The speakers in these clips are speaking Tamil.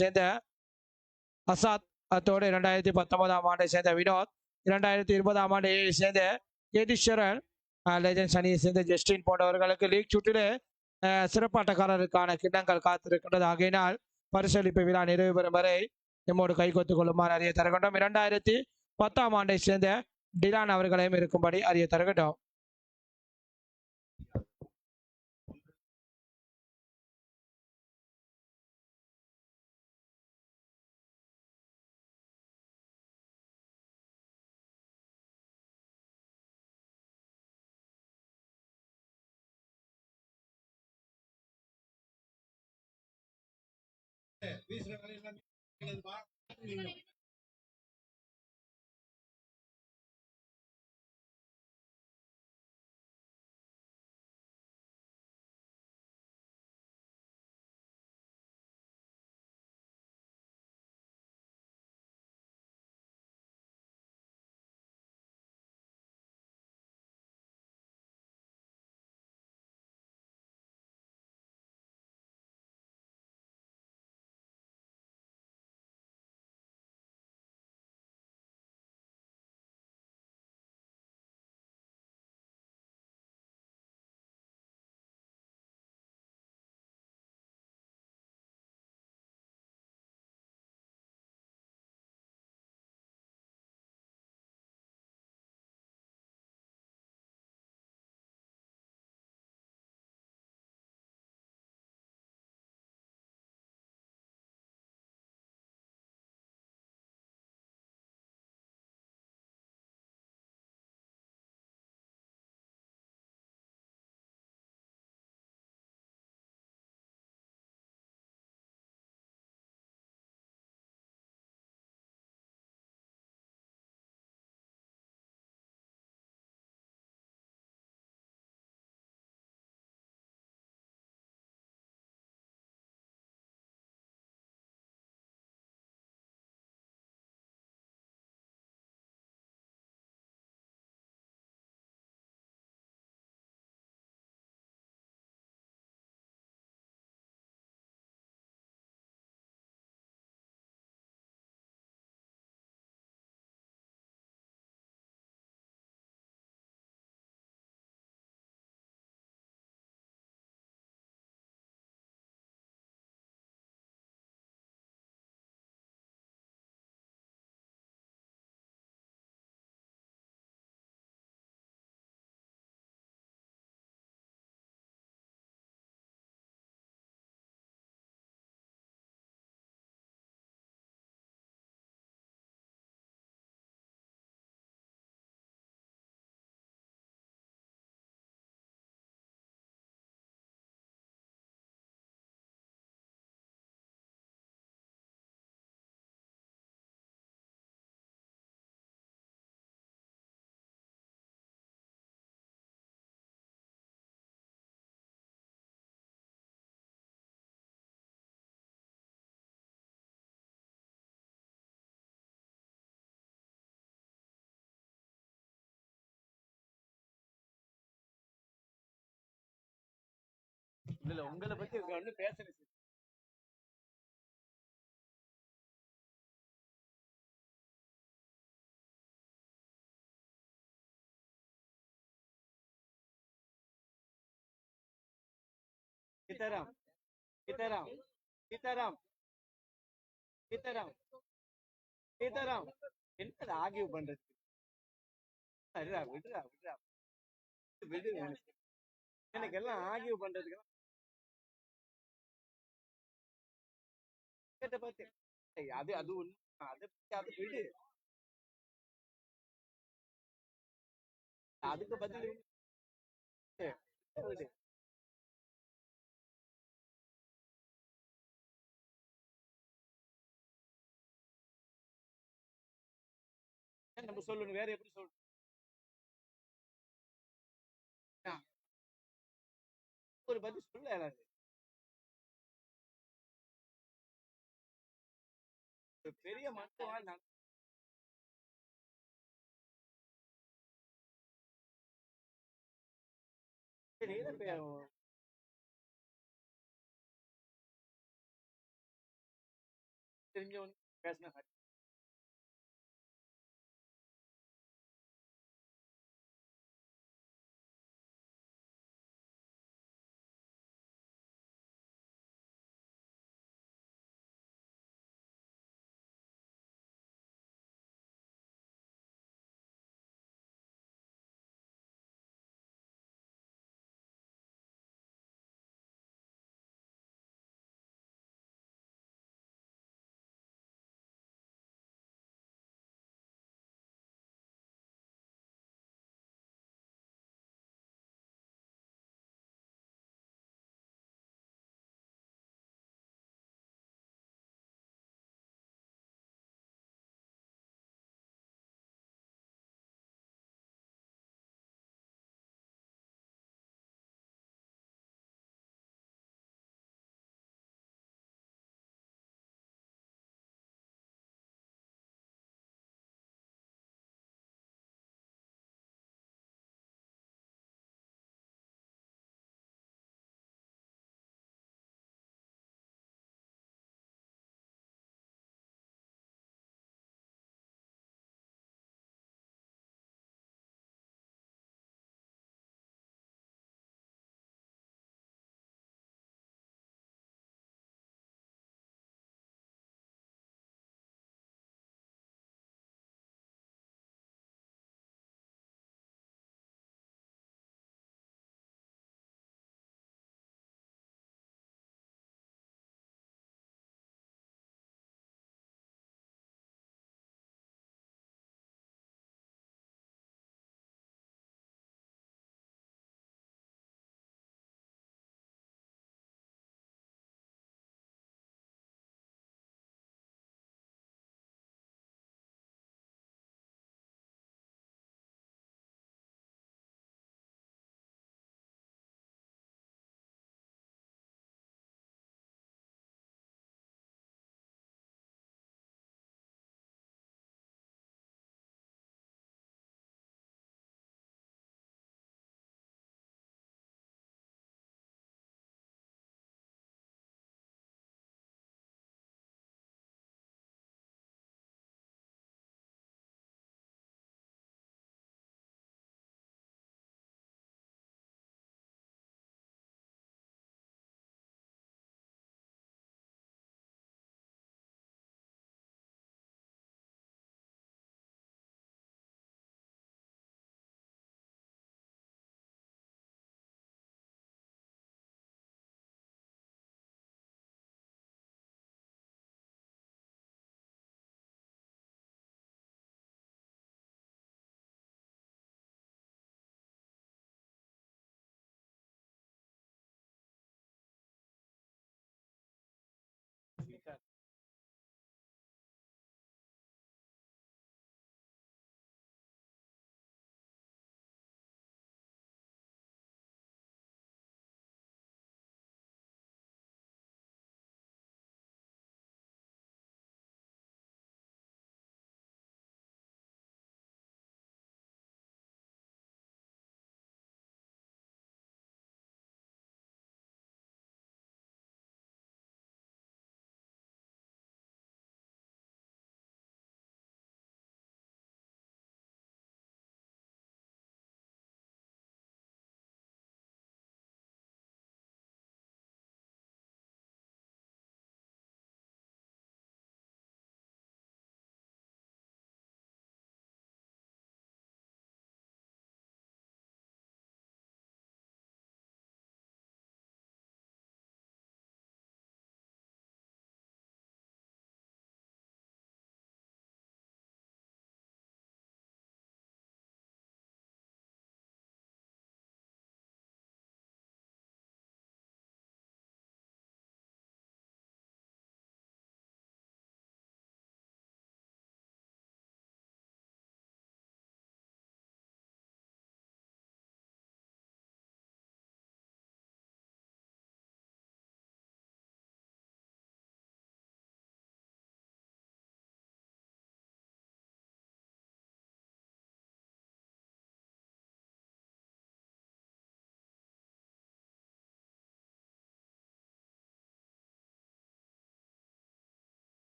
சேர்ந்த அசாத், அத்தோடு 2019ஆம் ஆண்டை சேர்ந்த வினோத், 2020ஆம் ஆண்டை சேர்ந்த கேதீஸ்வரன், லெஜண்ட்ஸ் அணியை சேர்ந்த ஜஸ்டின் போன்றவர்களுக்கு லீக் சுற்றிலே சிறப்பு ஆட்டக்காரருக்கான கிண்ணங்கள் காத்திருக்கின்றது. ஆகையினால் பரிசளிப்பு விழா நிறைவு பெறும் வரை எம்மோடு கைகொத்துக் கொள்ளுமாறு அறிய தருகின்றோம். 2010ஆம் ஆண்டை சேர்ந்த டிலான் அவர்களையும் இருக்கும்படி அறிய தருகின்றோம். இல்ல உங்களை பத்தி ஒண்ணு பேசல. சீதாராம் சீதாராம் சீதாராம் சீதாராம் சீதாராம் என்ன ஆகிய பண்றது? சரிடா, விடுறா விடுறா விடு. எனக்கு எல்லாம் ஆகிய பண்றதுக்கு கேட்ட பார்த்து அது அது ஒண்ணு அதை பத்தி அதை விடு. அதுக்கு பதில் விடு. நம்ம சொல்லணும், வேற எப்படி சொல்லணும்? ஒரு பதில் சொல்ல பெரிய மனுஷன் தெரிஞ்சவன் பேசின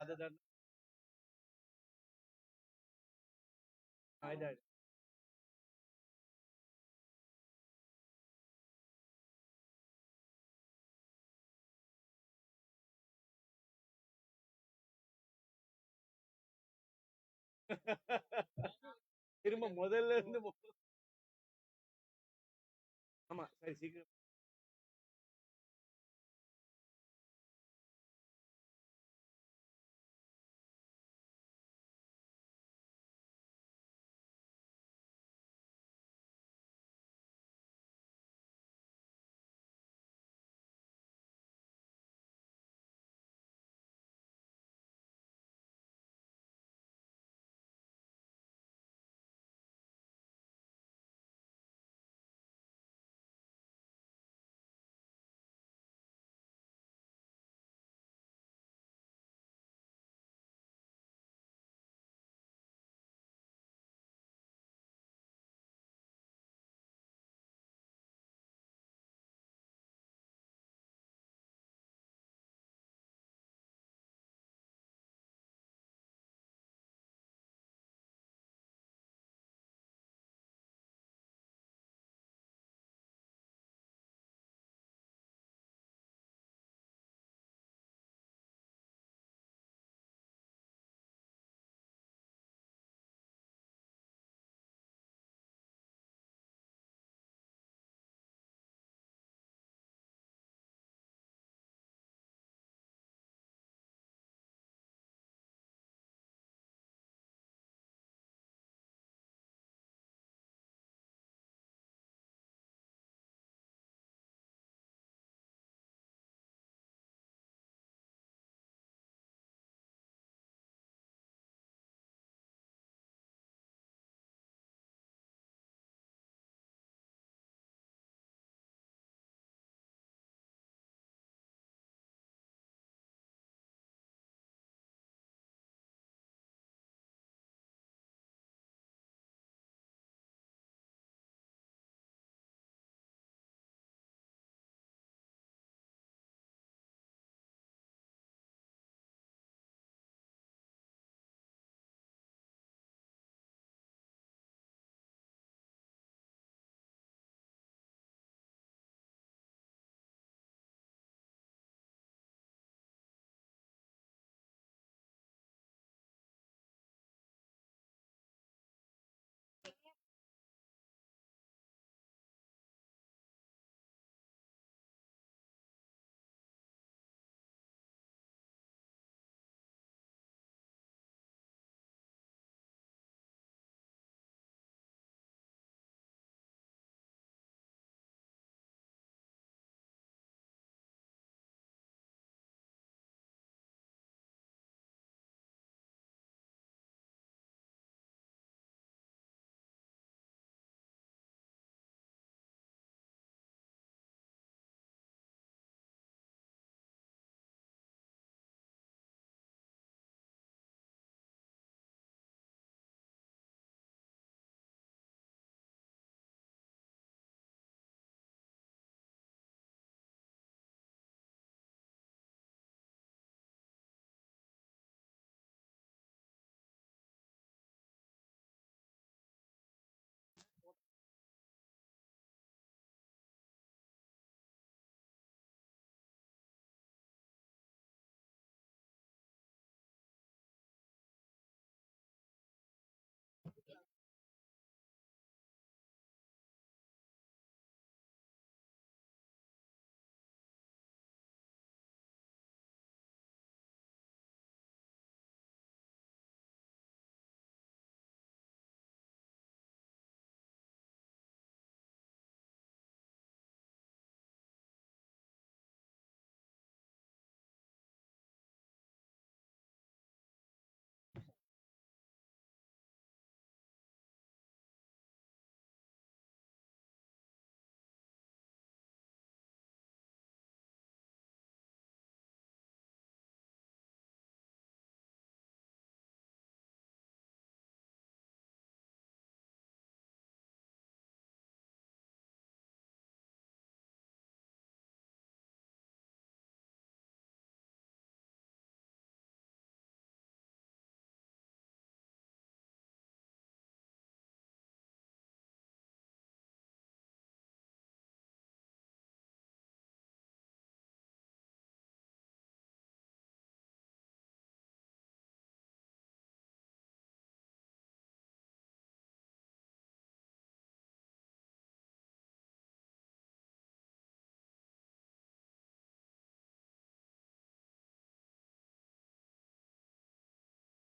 அதுதான் இதாயிடும். திரும்ப முதல்ல இருந்து ஆமா சரி சீக்கிரம்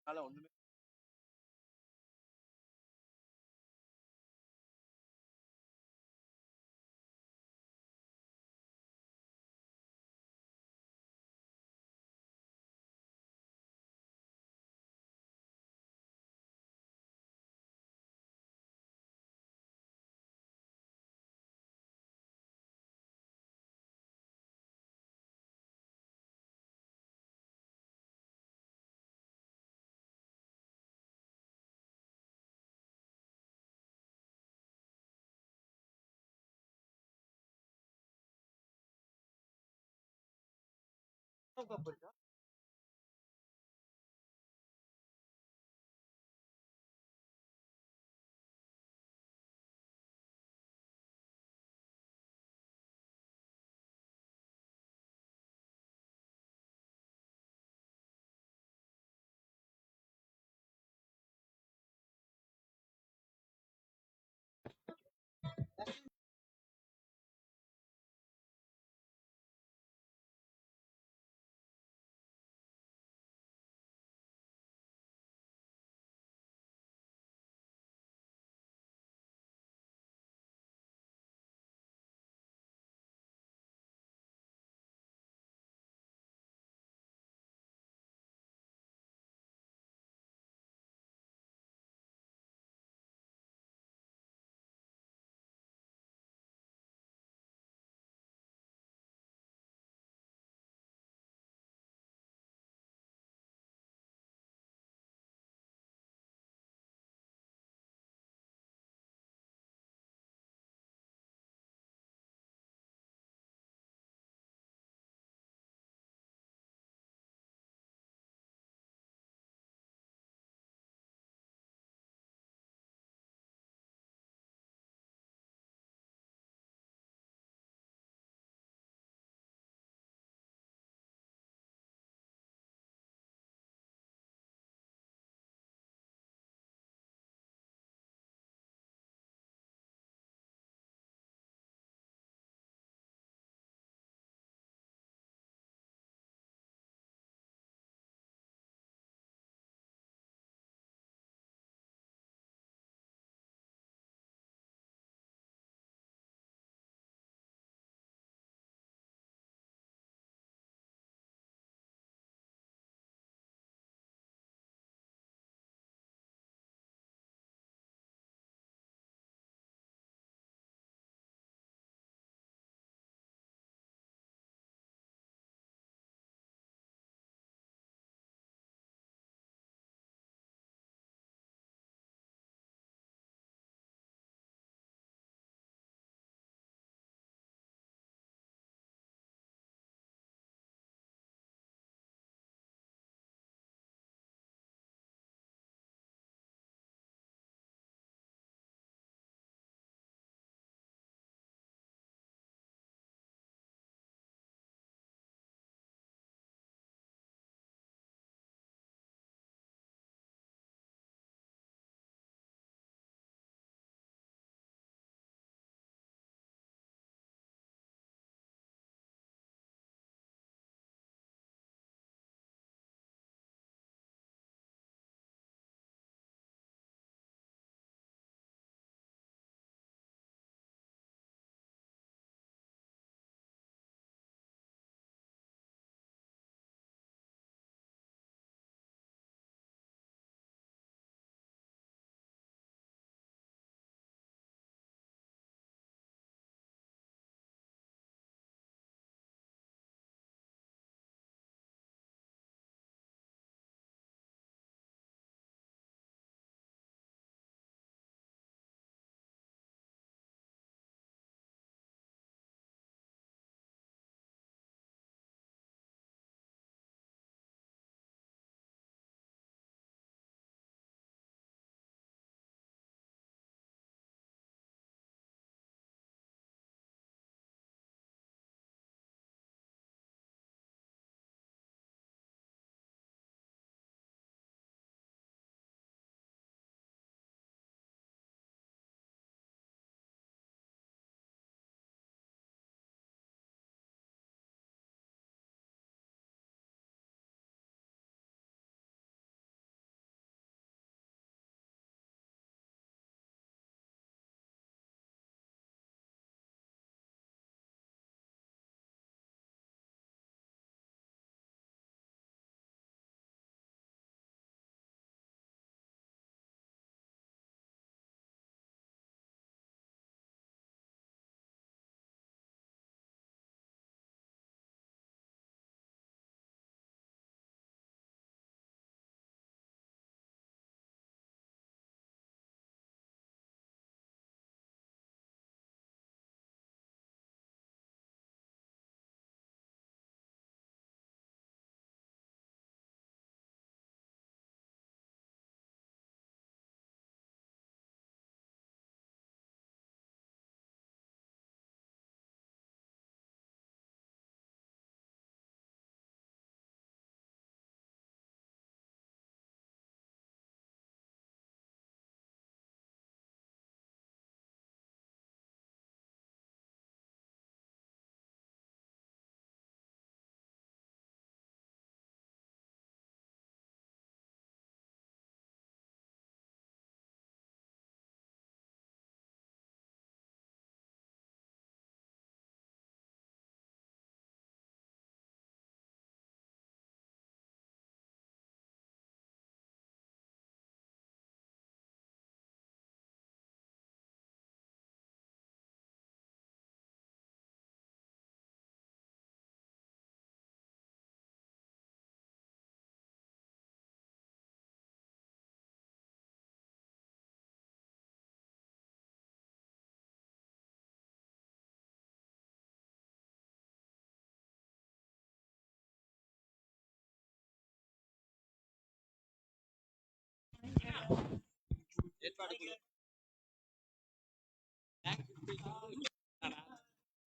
அதனால ஒண்ணுமே கப்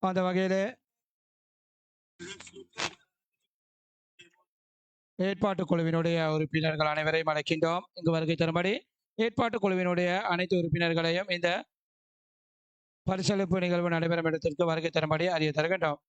அந்த வகையிலே ஏற்பாட்டுக் குழுவினுடைய உறுப்பினர்கள் அனைவரையும் அழைக்கின்றோம் இங்கு வருகை தரும்படி. ஏற்பாட்டுக் குழுவினுடைய அனைத்து உறுப்பினர்களையும் இந்த பரிசளிப்பு நிகழ்வு நடைபெறும் இடத்திற்கு வருகை தரும்படி அறிய தருகின்றோம்.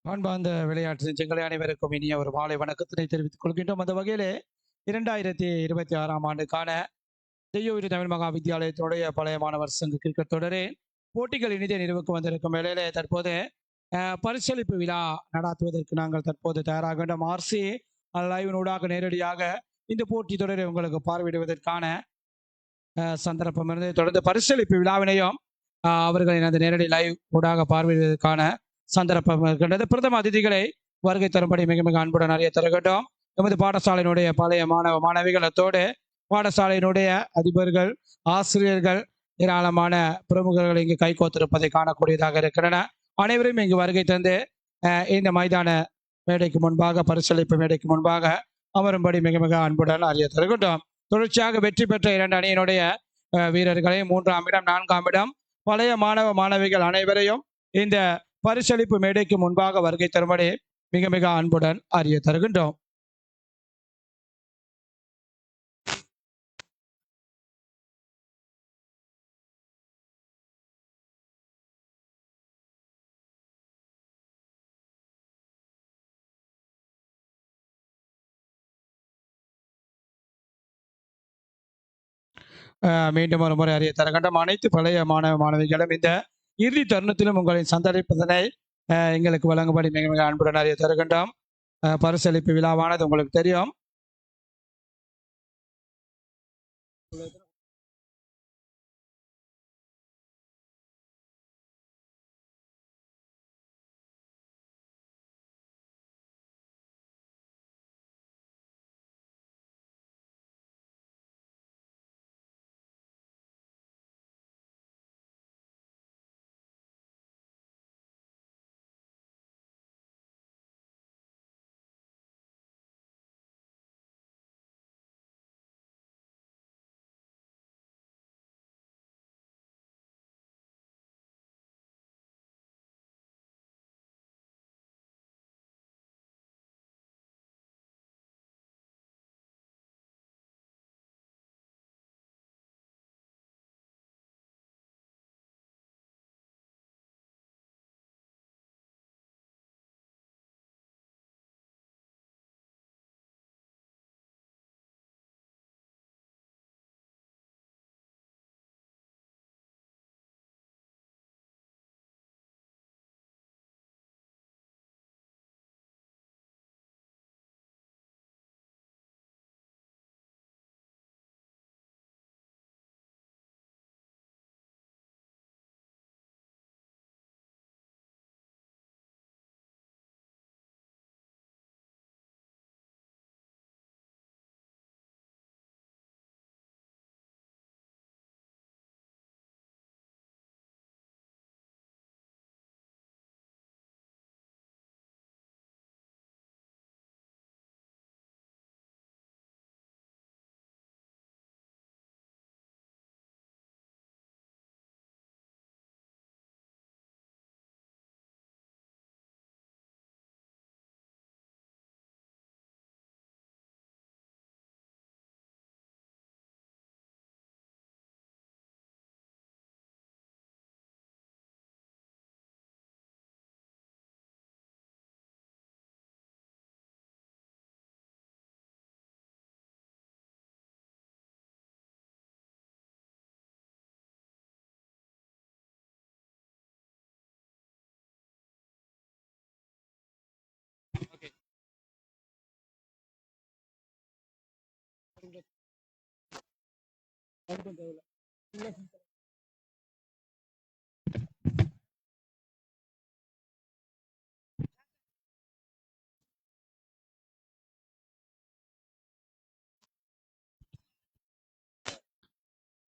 அன்பார்ந்த விளையாட்டு நெஞ்சங்களே அனைவருக்கும் இனிய ஒரு மாலை வணக்கத்தினை தெரிவித்துக் கொள்கின்றோம். அந்த வகையிலே 2026 ஆண்டுக்கான செய்யூர் தமிழ் மகா வித்தியாலயத்தினுடைய பழைய மாணவர் சங்க கிரிக்கெட் தொடரில் போட்டிகள் இனிதே நிறைவுக்கு வந்திருக்கும் வேளையிலே தற்போது பரிசளிப்பு விழா நடாத்துவதற்கு நாங்கள் தற்போது தயாராக வேண்டும். ஆர்சி லைவினூடாக நேரடியாக இந்த போட்டி தொடரை உங்களுக்கு பார்வையிடுவதற்கான சந்தர்ப்பம் இருந்து தொடர்ந்து பரிசளிப்பு விழாவினையும் அவர்களின் அந்த நேரடி லைவ் ஊடாக பார்வையிடுவதற்கான சந்தர்ப்பம் இருக்கின்றது. பிரதம அதிதிகளை வருகை தரும்படி மிக மிக அன்புடன் அறிய தருகின்றோம். எமது பாடசாலையினுடைய பழைய மாணவ மாணவிகளத்தோடு பாடசாலையினுடைய அதிபர்கள், ஆசிரியர்கள், ஏராளமான பிரமுகர்கள் இங்கு கைகோத்திருப்பதை காணக்கூடியதாக இருக்கின்றன. அனைவரும் இங்கு வருகை தந்து இந்த மைதான மேடைக்கு முன்பாக பரிசளிப்பு மேடைக்கு முன்பாக அமரும்படி மிக மிக அன்புடன் அறிய தருகின்றோம். தொடர்ச்சியாக வெற்றி பெற்ற 2 அணியினுடைய வீரர்களை 3ஆம் இடம் 4ஆம் இடம் பழைய மாணவ மாணவிகள் அனைவரையும் இந்த பரிசளிப்பு மேடைக்கு முன்பாக வருகை தரும்படி மிக மிக அன்புடன் அறிய தருகின்றோம். மீண்டும் ஒரு முறை அறிய தருகின்றோம். அனைத்து பழைய மாணவ மாணவிகளும் இந்த இறுதி தருணத்திலும் உங்களின் சந்தர்ப்பத்தினை எங்களுக்கு வழங்கும்படி மிக மிக அன்புடன் அறிய தருகின்றோம். பரிசளிப்பு விழாவானது உங்களுக்கு தெரியும்.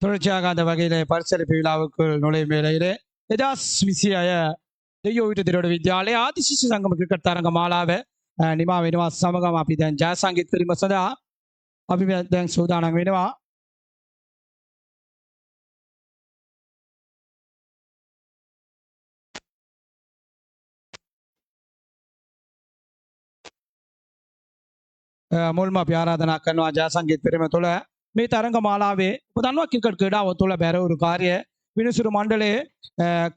தொடர்ச்சியாக அந்த வகையிலே பரிசளிப்பு விழாவுக்குள் நுழையும் வேளையிலே එදස් 26 දෙයෝ විට දිරොඩ විද්‍යාලයේ ආදි ශිෂ්‍ය සංගම ක්‍රිකට් තරඟ මාලාව නිමා වෙනවා සමගම අපි දැන් ජය සංගීත කිරීම සඳහා අපි දැන් සූදානම් වෙනවා. මුල්ම අපි ආරාධනා කරනවා ජය සංගීත පිරිම තුළ මේ තරඟ මාලාවේ ඔබ දන්නවා ක්‍රිකට් ක්‍රීඩාව තුළ බැරවුරු කාර්ය විනිසුරු මණ්ඩලයේ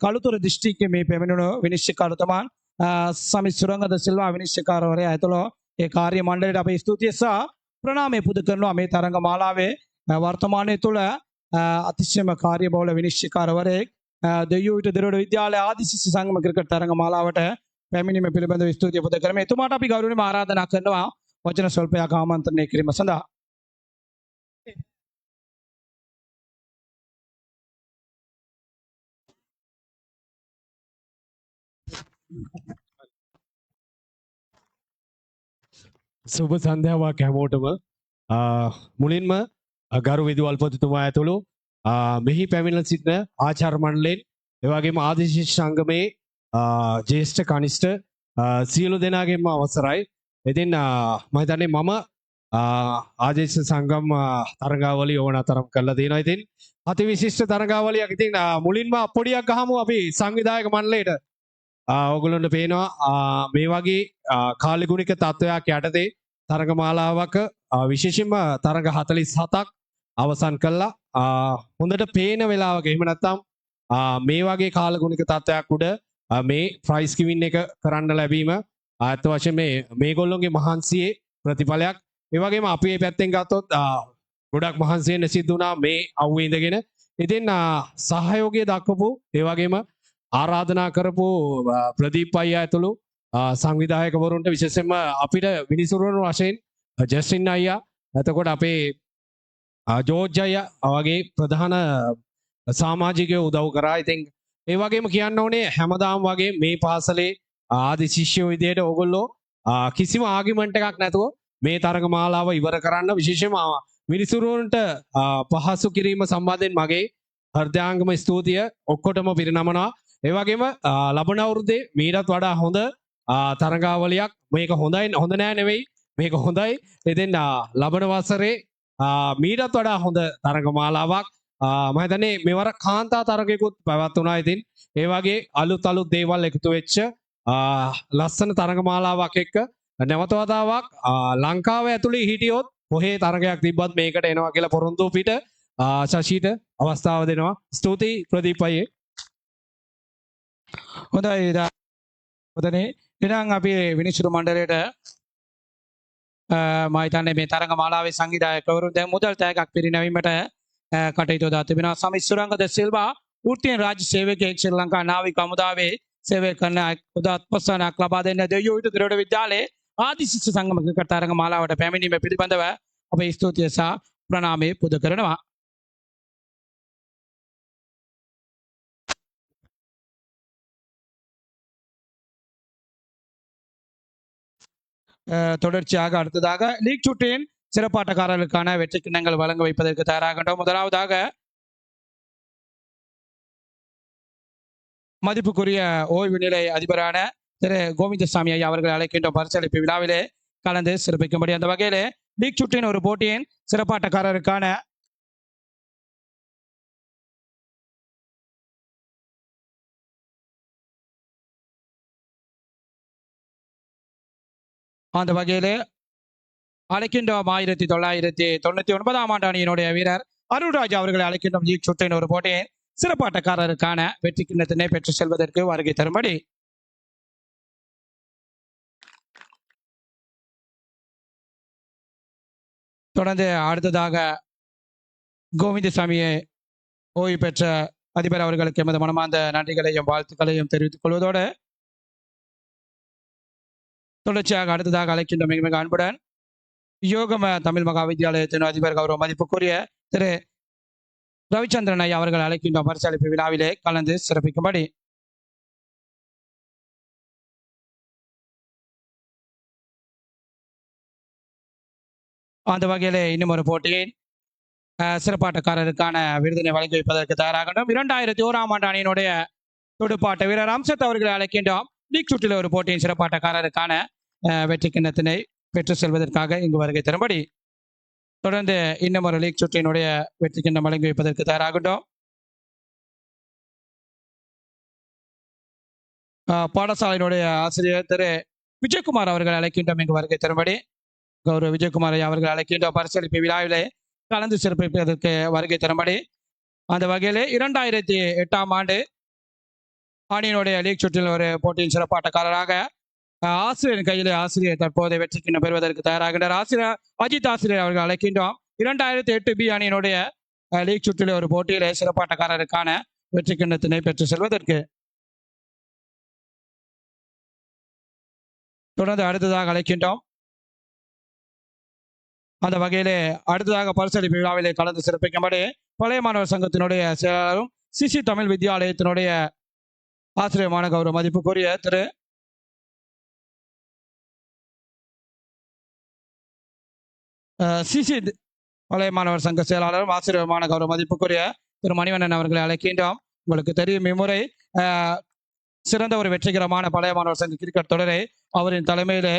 කළුතර දිස්ත්‍රික්කයේ මේ පැමිණුණු විනිශ්චයකාරතුමන් සමිත් සුරංගද සිල්වා විනිශ්චයකාරවරයා ඇතුළු ඒ කාර්ය මණ්ඩලයට අපේ ස්තුතිය සහ ප්‍රණාමය පුද කරනවා. මේ තරඟ මාලාවේ වර්තමානයේ තුළ අතිශයම කාර්යබහුල විනිශ්චයකාරවරයෙක් දෙයෝ විට දිරොඩ විද්‍යාලය ආදි ශිෂ්‍ය සංගම ක්‍රිකට් තරඟ මාලාවට පැමිණීම පිළිබඳව ස්තුතිය පුද කරමු. එතුමාට අපි ගෞරවණීයව ආරාධනා කරනවා වචන ස්වල්පයක් ආමන්ත්‍රණය කිරීම සඳහා. සුබ සන්ධ්‍යාවක් හැමෝටම මුලින්ම ගරු විදුහල්පතිතුමා ඇතුළු මෙහි පැමිණිලා සිටින ආචාර්ය මණ්ඩලයෙන් එවැගේම ආදි ශිෂ්‍ය සංගමේ ජ්‍යෙෂ්ඨ කනිෂ්ඨ සියලු දෙනාගේම අවසරයි. ඉතින් මම හිතන්නේ මම ආදේශ සංගම් තරගාවලිය ඕන තරම් කරලා තියෙනවා. ඉතින් අති විශිෂ්ට තරගාවලියක්. ඉතින් මුලින්ම පොඩියක් ගහමු අපි සංවිධායක මණ්ඩලයට. ඔයගොල්ලන්ට පේනවා මේ වගේ කාලගුණික තත්ත්වයක් යටතේ තරග මාලාවක විශේෂයෙන්ම තරග 47ක් අවසන් කළා. හොඳට පේන වෙලාවක එහෙම නැත්නම් මේ වගේ කාලගුණික තත්ත්වයක් උඩ මේ ප්‍රයිස් ගිවින් එක කරන්න ලැබීම අත් වශයෙන් මේගොල්ලොන්ගේ මහන්සියේ ප්‍රතිඵලයක්. ඒ වගේම අපි මේ පැත්තෙන් ගත්තොත් ගොඩක් මහන්සි වෙන්න සිද්ධ වුණා මේ අවුවේ ඉඳගෙන. ඉතින් සහයෝගය දක්වපු ඒ වගේම ආරාධනා කරපු ප්‍රදීප් අයියා ඇතුළු සංවිධායකවරුන්ට විශේෂයෙන්ම අපිට විනිසුරුවන වශයෙන් ජස්ටින් අයියා එතකොට අපේ ජෝර්ජය වගේ ප්‍රධාන සාමාජිකය උදව් කරා. ඉතින් ඒ වගේම කියන්න ඕනේ හැමදාම් වගේ මේ පාසලේ ආදි ශිෂ්‍යයෝ විදියට ඕගොල්ලෝ කිසිම ආගිමන්ට් එකක් නැතුව මේ තරග මාලාව ඉවර කරන්න විශේෂයෙන්ම මිනිසුරුවන්ට පහසු කිරීම සම්බන්ධයෙන් මගේ හෘදයාංගම ස්තුතිය ඔක්කොටම පිරිනමනවා. ඒ වගේම ලබන අවුරුද්දේ මීටත් වඩා හොඳ තරගාවලියක් මේක හොඳයි හොඳ නෑ නෙවෙයි මේක හොඳයි. ඉතින් ලබන වසරේ මීටත් වඩා හොඳ තරග මාලාවක් මම හිතන්නේ මෙවර කාන්තා තරගයකුත් පැවැත්වුණා. ඉතින් ඒ වගේ අලුත් දේවල් එකතු වෙච්ච ලස්සන තරග මාලාවක් එක්ක නැවත වතාවක් ලංකාව ඇතුළේ හිටියොත් කොහේ තරගයක් තිබ්බත් මේකට එනවා කියලා පොරොන්දු පිට ශශීට අවස්ථාව දෙනවා. ස්තුතියි ප්‍රදීප් අයියේ. හොඳයි හොඳනේ. එහෙනම් අපි විනිශ්චය මණ්ඩලයට මම හිතන්නේ මේ තරඟ මාලාවේ සංවිධායකවරු දැන් මුදල් තෑග්ගක් පිරිනැමීමට කටයුතු දා තිබෙනවා. සමිත් සුරංග ද සිල්වා වෘත්තීය රාජ්‍ය සේවකයෙක් ශ්‍රී ලංකා නාවික හමුදාවේ සේවය කරන උදාත් ප්‍රස්ථානයක් ලබා දෙන්න දෙවියෝ විට ද්‍රවිඩ විද්‍යාලයේ ආදි ශිෂ්‍ය සංගම ක්‍රිකට් තරඟ මාලාවට පැමිණීම පිළිබඳව අපේ ස්තුතිය සහ ප්‍රණාමය පුද කරනවා. தொடர்ச்சியாக அடுத்ததாக லீக் சுற்றின் சிறப்பாட்டக்காரர்களுக்கான வெற்றி கிண்ணங்கள் வழங்க வைப்பதற்கு தயாராகின்றோம். முதலாவதாக மதிப்புக்குரிய ஓய்வு நிலை அதிபரான திரு கோவிந்தசாமி ஐயா அவர்கள் அழைக்கின்ற பரிசளிப்பு விழாவிலே கலந்து சிறப்பிக்கும்படி அந்த வகையிலே லீக் சுற்றின் ஒரு போட்டியின் சிறப்பாட்டக்காரருக்கான அந்த வகையிலே அழைக்கின்றோம் 1999 ஆண்டு அணியினுடைய வீரர் அருள்ராஜ் அவர்களை அழைக்கின்றோம். லீக் சுற்றின் ஒரு போட்டியின் சிறப்பாட்டக்காரருக்கான வெற்றி கிண்ணத்தினை பெற்று செல்வதற்கு வருகை தரும்படி தொடர்ந்து அடுத்ததாக கோவிந்தசாமியை ஓய்வு பெற்ற அதிபர் அவர்களுக்கு எமது மனமார்ந்த நன்றிகளையும் வாழ்த்துக்களையும் தெரிவித்துக் கொள்வதோடு தொடர்ச்சியாக அடுத்ததாக அழைக்கின்ற மிக மிக அன்புடன் யோகம தமிழ் மகா வித்யாலயத்தின் அதிபர் கௌரவ மதிப்புக்குரிய திரு ரவிச்சந்திரன் ஐயா அவர்கள் அழைக்கின்ற பரிசளிப்பு விழாவிலே கலந்து சிறப்பிக்கும்படி அந்த வகையிலே இன்னும் ஒரு போட்டியின் சிறப்பாட்டக்காரருக்கான விருதினை வழங்கி வைப்பதற்கு தயாராகணும். 2001 ஆண்டு அணியினுடைய துடுப்பாட்ட வீரர் அம்சத் அவர்களை அழைக்கின்றோம். லீக் சுற்றில் ஒரு போட்டியின் சிறப்பாட்டக்காரருக்கான வெற்றி கிண்ணத்தினை பெற்று செல்வதற்காக இங்கு வருகை தரும்படி தொடர்ந்து இன்னும் ஒரு லீக் சுற்றினுடைய வெற்றி கிண்ணம் வழங்கி வைப்பதற்கு தயாராகட்டும். பாடசாலையினுடைய ஆசிரியர் திரு விஜயகுமார் அவர்கள் அழைக்கின்றோம் இங்கு வருகை தரும்படி கௌரவ விஜயகுமார் அவர்கள் அழைக்கின்ற பரிசளிப்பு விழாவிலே கலந்து சிறப்பிப்பதற்கு வருகை தரும்படி அந்த வகையிலே 2008 ஆண்டு அணியினுடைய லீக் சுற்றில் ஒரு போட்டியின் சிறப்பாட்டக்காரராக ஆசிரியர் கையில் ஆசிரியர் தற்போது வெற்றி கிண்ணம் பெறுவதற்கு தயாராகின்றார். ஆசிரியர் அஜித் ஆசிரியர் அவர்கள் அழைக்கின்றோம். 2008 பி அணியினுடைய லீக் சுற்றில் ஒரு போட்டியிலே சிறப்பாட்டக்காரருக்கான வெற்றி கிண்ணத்தினை பெற்று செல்வதற்கு தொடர்ந்து அடுத்ததாக அழைக்கின்றோம். அந்த வகையிலே அடுத்ததாக பரிசளிப்பு விழாவிலே கலந்து சிறப்பிக்கும்படி பழைய மாணவர் சங்கத்தினுடைய செயலாளரும் சிசி தமிழ் வித்யாலயத்தினுடைய ஆசிரியமான கௌரவ மதிப்புக்குரிய திரு சிசி பழைய மாணவர் சங்க செயலாளரும் ஆசிரியருமான கௌரவ மதிப்புக்குரிய திரு மணிவண்ணன் அவர்களை அழைக்கின்றோம். உங்களுக்கு தெரியும் இம்முறை சிறந்த ஒரு வெற்றிகரமான பழைய மாணவர் சங்க கிரிக்கெட் தொடரை அவரின் தலைமையிலே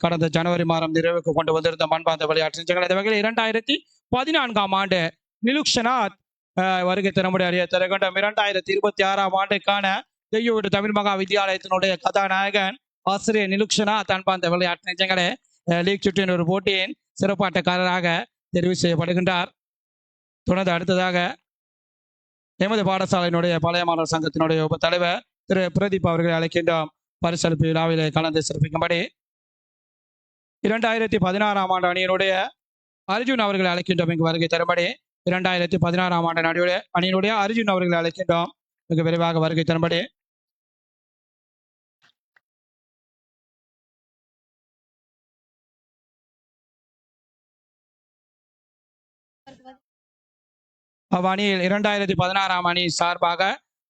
கடந்த ஜனவரி மாதம் நிறைவுக்கு கொண்டு வந்திருந்த மண்பாந்த விளையாட்டு இந்த வகையில் 2014 ஆண்டு நிலுக்ஷனாத் வருகை தரமுறை அறிய தரகண்டம் 2026 ஆண்டுக்கான தெய்யோடு தமிழ் மகா வித்யாலயத்தினுடைய கதாநாயகன் ஆசிரியர் நிலுக்ஷனாத் அன்பாந்த விளையாட்டு நிஜங்களே லீக் சுற்றின் ஒரு போட்டியின் சிறப்பாட்டக்காரராக தெரிவு செய்யப்படுகின்றார். தொடர்ந்து அடுத்ததாக எமது பாடசாலையினுடைய பழைய மாணவர் சங்கத்தினுடைய உப தலைவர் திரு பிரதீப் அவர்களை அழைக்கின்றோம். பரிசளிப்பு விழாவிலே கலந்து சிறப்பிக்கும்படி 2016 ஆண்டு அணியினுடைய அர்ஜுன் அவர்களை அழைக்கின்றோம் இங்கு வருகை தரும்படி 2016 ஆண்டு அணியினுடைய அர்ஜுன் அவர்களை அழைக்கின்றோம் மிக விரைவாக வருகை தரும்படி அவ்வணியில் 2016 அணி சார்பாக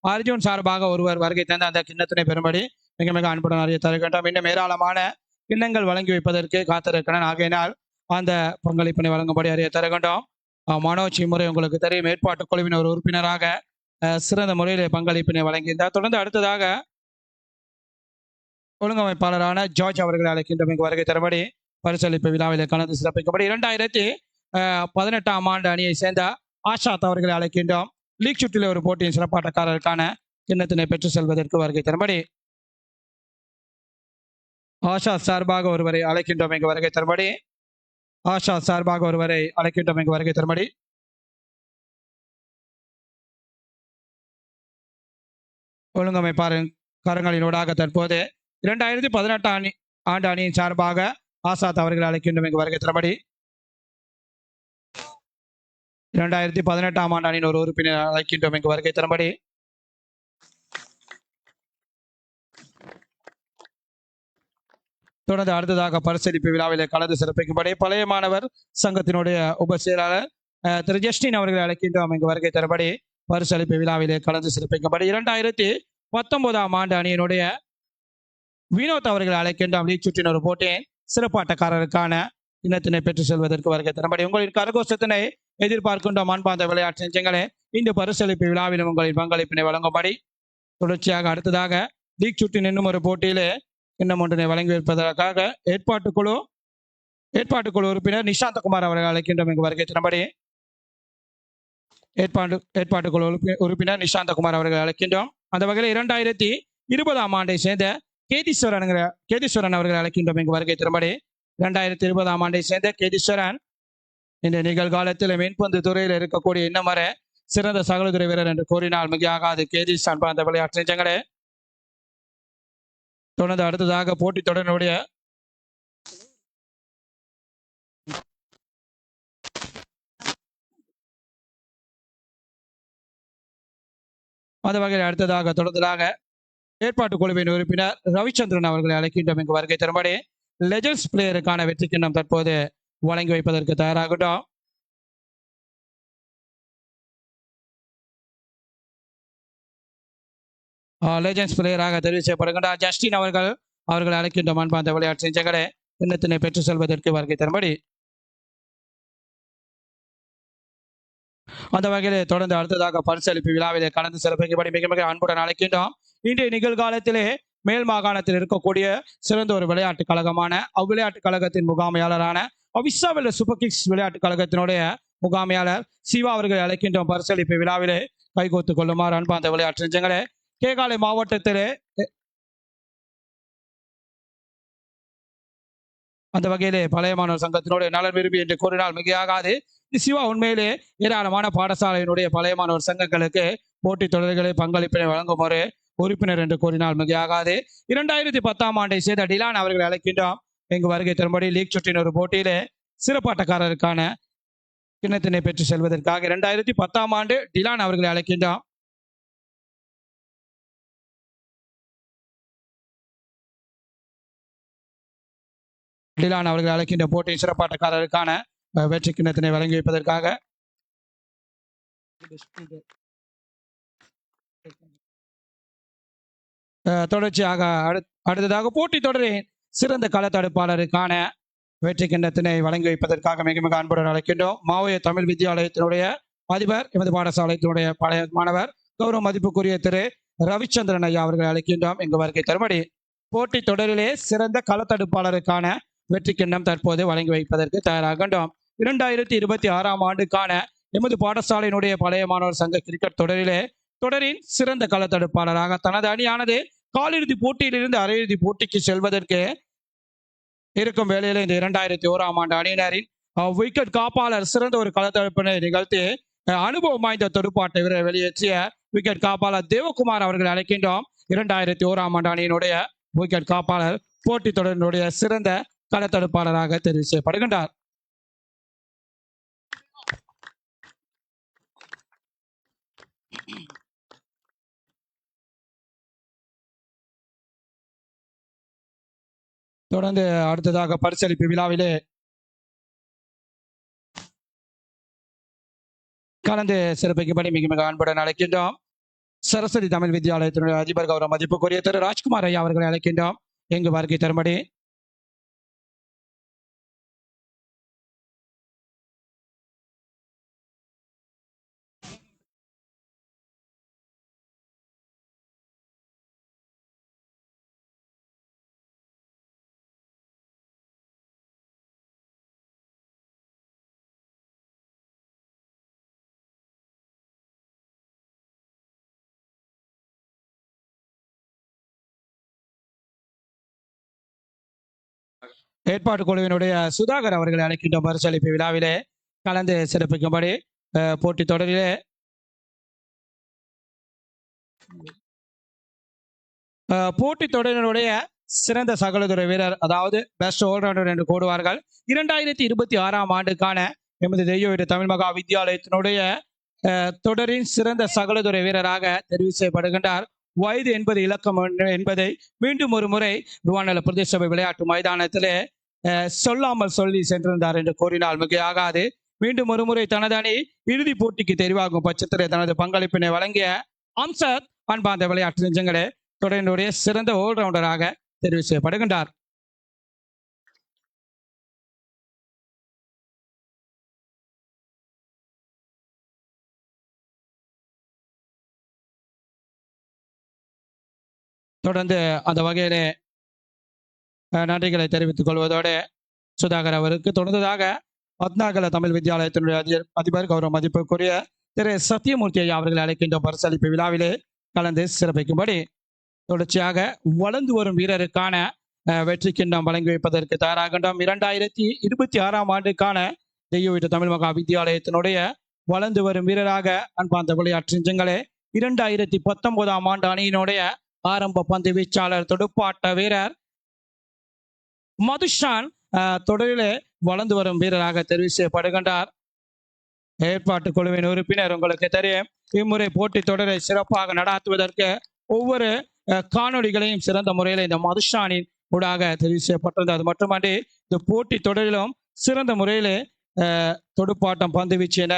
அர்ஜுன் சார்பாக ஒருவர் வருகை தந்து அந்த கிண்ணத்தினை பெறும்படி மிக மிக அன்புடன் அறிய தருகின்றோம். இன்னும் ஏராளமான கிண்ணங்கள் வழங்கி வைப்பதற்கு காத்திருக்கிறேன். ஆகையினால் அந்த பங்களிப்பினை வழங்கும்படி அறிய தருகின்றோம். மனோஜ் இம்முறை உங்களுக்கு தெரியும், ஏற்பாட்டு குழுவின் ஒரு உறுப்பினராக சிறந்த முறையில் பங்களிப்பினை வழங்கியிருந்தார். தொடர்ந்து அடுத்ததாக ஒழுங்கமைப்பாளரான ஜார்ஜ் அவர்களை அழைக்கின்ற வருகை தரும்படி பரிசளிப்பு விழாவில் கலந்து சிறப்பிக்கப்படி 2018 ஆண்டு அணியை சேர்ந்த ஆஷாத் அவர்களை அழைக்கின்றோம். லீக் சுற்றில் ஒரு போட்டியின் சிறப்பாட்டக்காரருக்கான கிண்ணத்தினை பெற்று செல்வதற்கு வருகை தரும்படி ஆஷாத் சார்பாக ஒருவரை அழைக்கின்றோம். இங்கு வருகை தரும்படி ஆஷாத் சார்பாக ஒருவரை அழைக்கின்றோம். இங்கு வருகை தரும்படி ஒழுங்கமைப்பாளர் கரங்களினூடாக தற்போது 2018 ஆண்டு அணியின் சார்பாக ஆசாத் அவர்கள் அழைக்கின்றோம். இங்கு வருகை தரும்படி 2018 ஆண்டு அணியின் ஒரு உறுப்பினர் அழைக்கின்றோம். இங்கு வருகை தரும்படி தொடர்ந்து அடுத்ததாக பரிசளிப்பு விழாவிலே கலந்து சிறப்பிக்கும்படி பழைய மாணவர் சங்கத்தினுடைய உப செயலாளர் திரு ஜஸ்டின் அவர்களை அழைக்கின்றோம். இங்கு வருகை தரும்படி பரிசளிப்பு விழாவிலே கலந்து சிறப்பிக்கும்படி 2019 ஆண்டு அணியினுடைய வினோத் அவர்களை அழைக்கின்றோம். லீக் சுற்றின் ஒரு போட்டியின் சிறப்பாட்டக்காரருக்கான இனத்தினை பெற்று செல்வதற்கு வருகை தரும்படி உங்களின் கரகோஷத்தினை எதிர்பார்க்கின்ற மண்பாந்த விளையாட்டு நெஞ்சங்களே, இந்த பரிசளிப்பு விழாவிலும் உங்களின் பங்களிப்பினை வழங்கும்படி தொடர்ச்சியாக அடுத்ததாக லீக் சுற்றின் இன்னும் ஒரு போட்டியிலே இன்னும் ஒன்றினை வழங்கி வைப்பதற்காக ஏற்பாட்டுக்குழு உறுப்பினர் நிஷாந்தகுமார் அவர்கள் அழைக்கின்றோம். இங்கு வருகை தரும்படி ஏற்பாட்டுக்குழு உறுப்பினர் நிஷாந்தகுமார் அவர்கள் அழைக்கின்றோம். அந்த வகையில் 2020 ஆண்டை சேர்ந்த கேதீஸ்வரன் அவர்கள் அழைக்கின்றோம். இங்கு வருகை தரும்படி 2020 ஆண்டை சேர்ந்த கேதீஸ்வரன் இந்த நிகழ்காலத்தில் மீன்பந்து துறையில் இருக்கக்கூடிய இன்னும் வரை சிறந்த சகலதுறை வீரர் என்று கூறினால் மிகையாகாது. கேதீஸ் அன்பார்ந்த விளையாட்டு நெஞ்சங்களே, தொடர்ந்து அடுத்ததாக போட்டி தொடரினுடைய அந்த வகையில் அடுத்ததாக தொடர்ந்ததாக ஏற்பாட்டு குழுவின் உறுப்பினர் ரவிச்சந்திரன் அவர்களை அழைக்கின்றோம். இங்கு வருகை தரும்படி லெஜண்ட்ஸ் பிளேயருக்கான வெற்றி கிண்ணம் தற்போது வழங்கி வைப்பதற்கு தயாராகட்டும். லெஜண்ட்ஸ் பிளேயராக தெரிவு செய்யப்படுகின்ற ஜஸ்டின் அவர்களை அழைக்கின்ற மண்பாந்த விளையாட்டு நெஞ்சங்களே, கிண்ணத்தினை பெற்று செல்வதற்கு வருகை தரும்படி அந்த வகையிலே தொடர்ந்து அடுத்ததாக பரிசளிப்பு விழாவிலே கலந்து சிறப்பிக்கப்படி மிக மிக அன்புடன் அழைக்கின்றோம். இன்றைய நிகழ்காலத்திலே மேல் மாகாணத்தில் இருக்கக்கூடிய சிறந்த ஒரு விளையாட்டு கழகமான அவ்விளையாட்டு கழகத்தின் முகாமையாளரான அவிசாவெல்ல சூப்பர் கிங்ஸ் விளையாட்டு கழகத்தினுடைய முகாமையாளர் சிவா அவர்களை அழைக்கின்றோம். பரிசளிப்பு விழாவிலே கைகோத்துக் கொள்ளுமாறு அன்பார்ந்த விளையாட்டு நெஞ்சங்களே, கேகாலை மாவட்டத்திலே அந்த வகையிலே பழைய மாணவர் சங்கத்தினுடைய நலன் விரும்பி என்று கூறினால் மிகையாகாது. சிவா உண்மையிலே ஏராளமான பாடசாலையினுடைய பழைய மாணவர் சங்கங்களுக்கு போட்டி தொடர்களை பங்களிப்பினை வழங்கும் ஒரு உறுப்பினர் என்று கூறினால் மிகையாகாது. 2010 ஆண்டை சேர்ந்த டிலான் அவர்களை அழைக்கின்றோம். இங்கு வருகை தரும்படி லீக் சுற்றின் ஒரு போட்டியிலே சிறப்பாட்டக்காரருக்கான கிண்ணத்தினை பெற்று செல்வதற்காக 2010 ஆண்டு டிலான் அவர்களை அழைக்கின்றோம். டிலான் அவர்கள் அழைக்கின்ற போட்டியின் சிறப்பாட்டக்காரருக்கான வெற்றி கிண்ணத்தினை வழங்கி வைப்பதற்காக தொடர்ச்சியாக அடுத்ததாக போட்டி தொடரின் சிறந்த கள தடுப்பாளருக்கான வெற்றி கிண்ணத்தினை வழங்கி வைப்பதற்காக மிக மிக அன்புடன் அழைக்கின்றோம். மாவோய தமிழ் வித்தியாலயத்தினுடைய அதிபர், எமது பாடசாலைத்தினுடைய பழைய மாணவர் கௌரவ மதிப்புக்குரிய திரு ரவிச்சந்திரன் ஐயா அவர்களை அழைக்கின்றோம். இங்கு வருகை தரும்படி போட்டி தொடரிலே சிறந்த கள தடுப்பாளருக்கான வெற்றி கிண்ணம் தற்போது வழங்கி வைப்பதற்கு தயாராகின்றோம். 2026 ஆண்டுக்கான எமது பாடசாலையினுடைய பழைய மாணவர் சங்க கிரிக்கெட் தொடரின் சிறந்த கள தடுப்பாளராக தனது அணியானது காலிறுதி போட்டியிலிருந்து அரையிறுதி போட்டிக்கு செல்வதற்கு இருக்கும் வேளையில் இந்த 2001 ஆண்டு அணியினரின் விக்கெட் காப்பாளர் சிறந்த ஒரு கள தடுப்பினை நிகழ்த்தி அனுபவம் வாய்ந்த துடுப்பாட்டை வீரர் வெளியேற்றிய விக்கெட் காப்பாளர் தேவகுமார் அவர்கள் அழைக்கின்றோம். 2001 ஆண்டு அணியினுடைய விக்கெட் காப்பாளர் போட்டி தொடரினுடைய சிறந்த கள தடுப்பாளராக தெரிவு செய்யப்படுகின்றார். தொடர்ந்து அடுத்ததாக பரிசளிப்பு விழாவிலே கலந்து சிறப்பிக்கும்படி மிக மிக அன்புடன் அழைக்கின்றோம். சரஸ்வதி தமிழ் வித்யாலயத்தினுடைய அதிபர் கௌரவ மதிப்புக்குரிய திரு ராஜ்குமார் ஐயா அவர்களை அழைக்கின்றோம். எங்கு வருகை தரும்படி. ஏற்பாட்டு குழுவினுடைய சுதாகர் அவர்களை அழைக்கின்றோம். பரிசளிப்பு விழாவிலே கலந்து சிறப்பிக்கும்படி. போட்டி தொடரிலே போட்டித் தொடரினுடைய சிறந்த சகலதுறை வீரர், அதாவது பெஸ்ட் ஆல்ரவுண்டர் என்று கூடுவார்கள். 2026ஆம் ஆண்டுக்கான எமது தெய்வ தமிழ் மகா வித்யாலயத்தினுடைய தொடரின் சிறந்த சகலதுறை வீரராக தெரிவு செய்யப்படுகின்றார். வயது என்பது இலக்கம் என்பதை மீண்டும் ஒரு முறை ருவானல பிரதேச சபை விளையாட்டு மைதானத்திலே சொல்லாமல் சொல்லி சென்றிருந்தார் என்று கூறினால் மிகையாகாது. மீண்டும் ஒரு முறை தனது அணி இறுதி போட்டிக்கு தெரிவாகும் பட்சத்திலே தனது பங்களிப்பினை வழங்கிய அம்சத் அன்பார்ந்த விளையாட்டு நெஞ்சங்களே தொடரினுடைய சிறந்த ஆல்ரவுண்டராக தெரிவு செய்யப்படுகின்றார். தொடர்ந்து அந்த வகையிலே நன்றிகளை தெரிவித்துக் கொள்வதோடு சுதாகர் அவருக்கு தொடர்ந்ததாக பத்னாகல தமிழ் வித்யாலயத்தினுடைய அதிபர் கௌரவ மதிப்புக்குரிய திரு சத்தியமூர்த்தி ஐயா அவர்களை அழைக்கின்ற பரிசளிப்பு விழாவிலே கலந்து சிறப்பிக்கும்படி. தொடர்ச்சியாக வளர்ந்து வரும் வீரருக்கான வெற்றி கிண்ணம் வழங்கி வைப்பதற்கு தயாராகின்றோம். 2026ஆம் ஆண்டுக்கான தெய்வ தமிழ் மகா வித்யாலயத்தினுடைய வளர்ந்து வரும் வீரராக அன்பார்ந்த விளையாட்டு நெஞ்சங்களே 2019ஆம் ஆண்டு அணியினுடைய ஆரம்ப பந்து வீச்சாளர் துடுப்பாட்ட வீரர் மதுஷான் தொடரிலே வளர்ந்து வரும் வீரராக தெரிவு செய்யப்படுகின்றார். ஏற்பாட்டு குழுவின் உறுப்பினர் உங்களுக்கு தெரியும். இம்முறை போட்டி தொடரை சிறப்பாக நடாத்துவதற்கு ஒவ்வொரு காணொலிகளையும் சிறந்த முறையில் இந்த மதுஷானின் ஊடாக தெரிவு செய்யப்பட்டிருந்தது. அது மட்டுமன்றி இந்த போட்டி தொடரிலும் சிறந்த முறையிலே துடுப்பாட்டம் பந்து வீச்சு என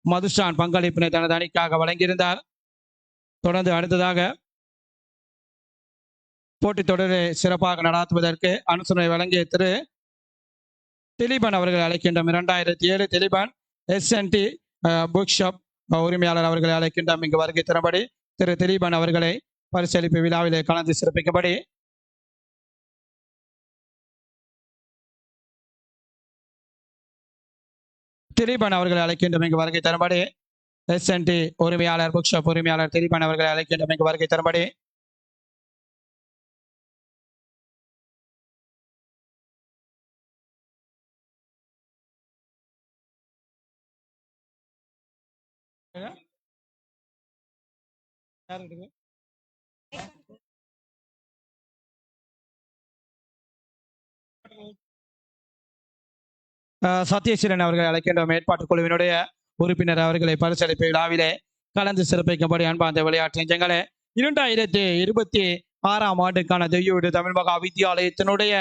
மதுஷான் பங்களிப்பினை தனது அணிக்காக வழங்கியிருந்தார். தொடர்ந்து அடுத்ததாக போட்டி தொடரை சிறப்பாக நடாத்துவதற்கு அனுசரணை வழங்கிய திரு திலீபன் அவர்களை அழைக்கின்றோம். 2007 திலீபன் SNT புக் ஷாப் உரிமையாளர் அவர்களை அழைக்கின்றோம். இங்கு வருகை தரும்படி திரு திலீபன் அவர்களை பரிசளிப்பு விழாவிலே கலந்து சிறப்பிக்கும்படி. திலீபன் அவர்களை அழைக்கின்றோம். இங்கு வருகை தரும்படி SNT உரிமையாளர் புக் ஷாப் உரிமையாளர் திலீபன் அவர்களை அழைக்கின்றோம். இங்கு வருகை தரும்படி. சத்யசீலன் அவர்களை அழைக்கின்றோம். ஏற்பாட்டு குழுவினுடைய உறுப்பினர் அவர்களை பரிசளிப்பு விழாவிலே கலந்து சிறப்பிக்கும்படி அன்பார்ந்த விளையாட்டு நெஞ்சங்களே 2026ஆம் ஆண்டுக்கான தெய்வ தமிழ் மகா வித்யாலயத்தினுடைய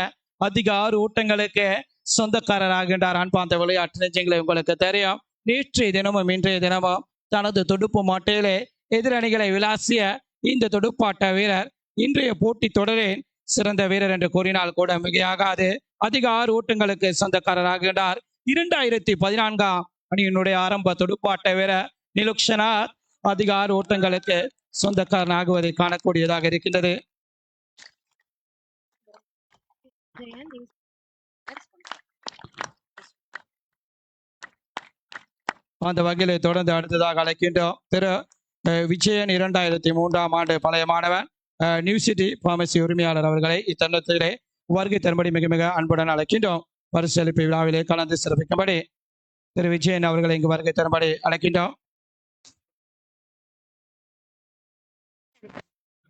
அதிக 6 ஓட்டங்களுக்கு சொந்தக்காரராகின்றார். அன்பார்ந்த விளையாட்டு நெஞ்சங்களே உங்களுக்கு தெரியும். நேற்றைய தினமும் இன்றைய தினமும் தனது துடுப்பு மாட்டையிலே எதிரணிகளை விளாசிய இந்த துடுப்பாட்ட வீரர் இன்றைய போட்டி தொடரின் சிறந்த வீரர் என்று கூறினால் கூட மிகையாகாது. அதிக 6 ஓட்டங்களுக்கு சொந்தக்காரராகின்றார். 2014ஆம் அணியினுடைய ஆரம்ப துடுப்பாட்ட வீரர் நிலுக்ஷனாத் அதிக 6 ஓட்டங்களுக்கு சொந்தக்காரனாகுவதை காணக்கூடியதாக இருக்கின்றது. அந்த வகையிலே தொடர்ந்து அடுத்ததாக அழைக்கின்றோம் திரு விஜயன் 2003ஆம் ஆண்டு பழைய மாணவன் நியூ சிட்டி பார்மசி உரிமையாளர் அவர்களை இத்தருணத்திலே வருகை தரும்படி மிக மிக அன்புடன் அழைக்கின்றோம். பரிசளிப்பு விழாவிலே கலந்து சிறப்பிக்கும்படி திரு விஜயன் அவர்களை இங்கு வருகை தரும்படி அழைக்கின்றோம்.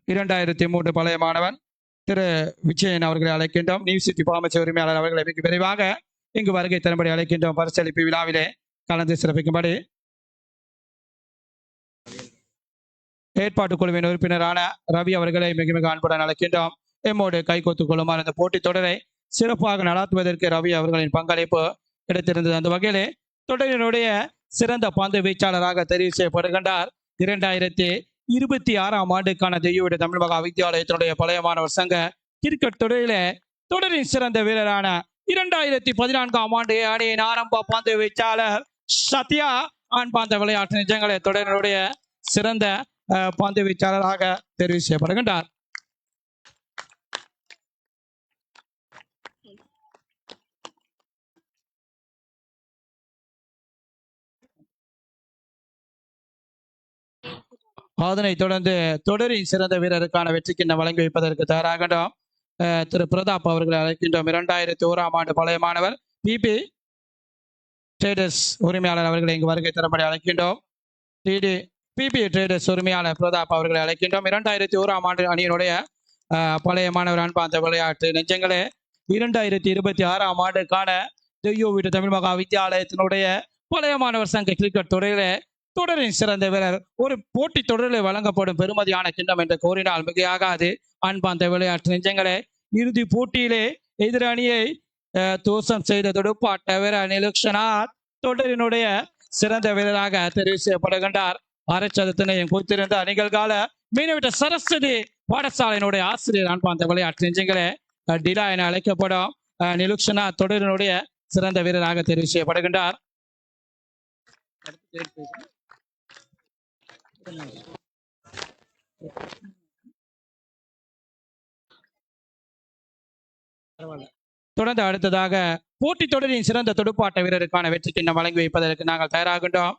2003 பழைய மாணவன் திரு விஜயன் அவர்களை அழைக்கின்றோம். நியூ சிட்டி பார்மசி உரிமையாளர் அவர்களை மிக விரைவாக இங்கு வருகை தரும்படி அழைக்கின்றோம். பரிசளிப்பு விழாவிலே கலந்து சிறப்பிக்கும்படி ஏற்பாட்டு குழுவின் உறுப்பினரான ரவி அவர்களை மிக மிக அன்புடன் அழைக்கின்றோம். எம்மோடு கைகோத்துக் கொள்ளுமாறு இந்த போட்டி தொடரை சிறப்பாக நடாத்துவதற்கு ரவி அவர்களின் பங்களிப்பு கிடைத்திருந்தது. அந்த வகையிலே தொடரினுடைய சிறந்த பந்து வீச்சாளராக தெரிவு செய்யப்படுகின்றார். 2026ஆம் ஆண்டுக்கான தெய்வீட தமிழ் மகா வித்தியாலயத்தினுடைய பழைய மாணவர் சங்க கிரிக்கெட் தொடரிலே தொடரின் சிறந்த வீரரான 2014ஆம் ஆண்டு அணியின் ஆரம்ப பந்து வீச்சாளர் சத்யா ஆண் பந்து விளையாட்டு நிஜங்களை தொடரினுடைய சிறந்த பந்து வீச்சாளராக தெரிவு செய்யப்படுகின்றார். அதனைத் தொடர்ந்து தொடரின் சிறந்த வீரருக்கான வெற்றி கிண்ணம் வழங்கி வைப்பதற்கு தயாராகின்றோம். திரு பிரதாப் அவர்களை அழைக்கின்றோம். 2001ஆம் ஆண்டு பழைய மாணவர் பிபி ட்ரேடர்ஸ் உரிமையாளர் அவர்களை இங்கு வருகை தரப்படி அழைக்கின்றோம். பிபி ட்ரேடர்ஸ் உரிமையாளர் பிரதாப் அவர்களை அழைக்கின்றோம். 2001ஆம் ஆண்டு அணியினுடைய பழைய மாணவர் அன்பார்ந்த விளையாட்டு நெஞ்சங்களே, 2026ஆம் ஆண்டுக்கான தெய்யோ வீட்டு தமிழ் மகா வித்தியாலயத்தினுடைய பழைய மாணவர் சங்க கிரிக்கெட் தொடரிலே தொடரின் சிறந்த வீரர் ஒரு போட்டி தொடரில் வழங்கப்படும் பெருமதியான கிண்ணம் என்று கோரினால் மிகையாகாது. அன்பார்ந்த விளையாட்டு நெஞ்சங்களே, இறுதி போட்டியிலே எதிரணியை தோசம் செய்த துடுப்பாட்ட வீரர் நிலுக்ஷனாத் தொடரினுடைய சிறந்த வீரராக தெரிவு செய்யப்படுகின்றார். அரைச்சதத்தினையும் குறித்திருந்த நிகழ்கால மீனவிட்ட சரஸ்வதி பாடசாலையினுடைய ஆசிரியர். அன்பார்ந்த விளையாட்டு நெஞ்சங்களே, டிலா என அழைக்கப்படும் நிலுக்ஷனாத் தொடரினுடைய சிறந்த வீரராக தெரிவு செய்யப்படுகின்றார். தொடர்ந்து அடுத்ததாக போட்டி தொடரின் சிறந்த துடுப்பாட்ட வீரருக்கான வெற்றி கிண்ணம் வழங்கி வைப்பதற்கு நாங்கள் தயாராகின்றோம்.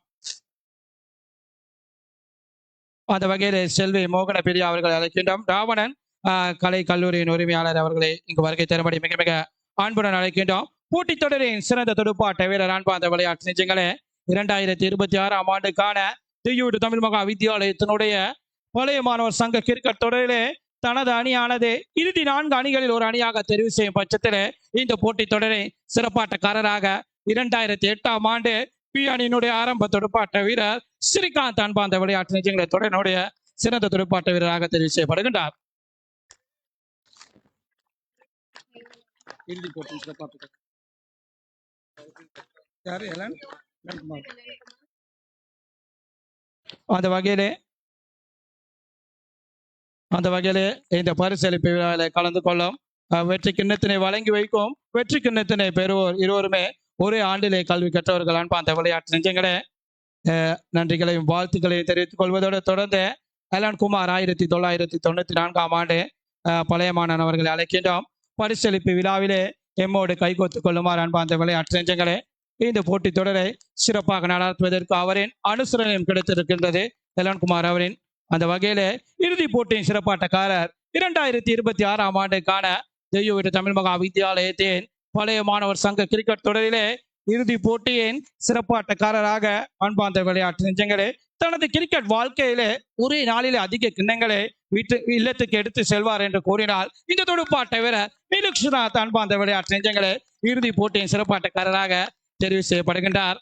அந்த வகையில் செல்வி மோகன பிரியா அவர்களை அழைக்கின்றோம். ராவணன் கலை கல்லூரியின் உரிமையாளர் அவர்களை இங்கு வருகை தரும்படி மிக மிக அன்புடன் அழைக்கின்றோம். போட்டி தொடரின் சிறந்த துடுப்பாட்ட வீரர் அன்பார்ந்த விளையாட்டு நெஞ்சங்களே, 2026ஆம் ஆண்டுக்கான தெய்யூடு தமிழ் மகா வித்தியாலயத்தினுடைய பழைய மாணவர் சங்க கிரிக்கெட் தொடரிலே தனது அணியானது இறுதி 4 அணிகளில் ஒரு அணியாக தெரிவு செய்யும் பட்சத்தில் இந்த போட்டி தொடரை சிறப்பாட்டக்காரராக 2008ஆம் ஆண்டு பி அணியினுடைய ஆரம்ப துடுப்பாட்ட வீரர் ஸ்ரீகாந்த் அன்பார்ந்த விளையாட்டு நிஜங்களை தொடரினுடைய சிறந்த துடுப்பாட்ட வீரராக தெரிவு செய்யப்படுகின்றார். இறுதி போட்டி சிறப்பாட்ட அந்த வகையிலே இந்த பரிசளிப்பு விழாவில் கலந்து கொள்ளும் வெற்றி கிண்ணத்தினை வழங்கி வைக்கும் வெற்றி கிண்ணத்தினை பெறுவோர் இருவருமே ஒரே ஆண்டிலே கல்வி கற்றவர்கள். அன்பார்ந்த விளையாட்டு நெஞ்சங்களே, நன்றிகளையும் வாழ்த்துக்களையும் தெரிவித்துக் கொள்வதோடு தொடர்ந்து அலன் குமார் 1994ஆம் ஆண்டு பழைய மாணவர்களை அழைக்கின்றோம். பரிசளிப்பு விழாவிலே எம்மோடு கைகோத்துக் கொள்ளுமாறு அன்பார்ந்த விளையாட்டு நெஞ்சங்களே, இந்த போட்டி தொடரை சிறப்பாக நடத்துவதற்கு அவரின் அனுசரணையும் கிடைத்திருக்கின்றது அலன்குமார் அவரின். அந்த வகையில இறுதி போட்டியின் சிறப்பாட்டக்காரர் 2026ஆம் ஆண்டுக்கான தெய்வீடு தமிழ் மகா வித்தியாலயத்தின் பழைய மாணவர் சங்க கிரிக்கெட் தொடரிலே இறுதி போட்டியின் சிறப்பாட்டக்காரராக அன்பார்ந்த விளையாட்டு நெஞ்சங்களே தனது கிரிக்கெட் வாழ்க்கையிலே ஒரே நாளிலே அதிக கிண்ணங்களை இல்லத்துக்கு எடுத்து செல்வார் என்று கூறினால் இந்த துடுப்பாட்ட வீரர் நிலுக்ஷனாத் அன்பார்ந்த விளையாட்டு நெஞ்சங்களே இறுதி போட்டியின் சிறப்பாட்டக்காரராக தெரிவு செய்யப்படுகின்றார்.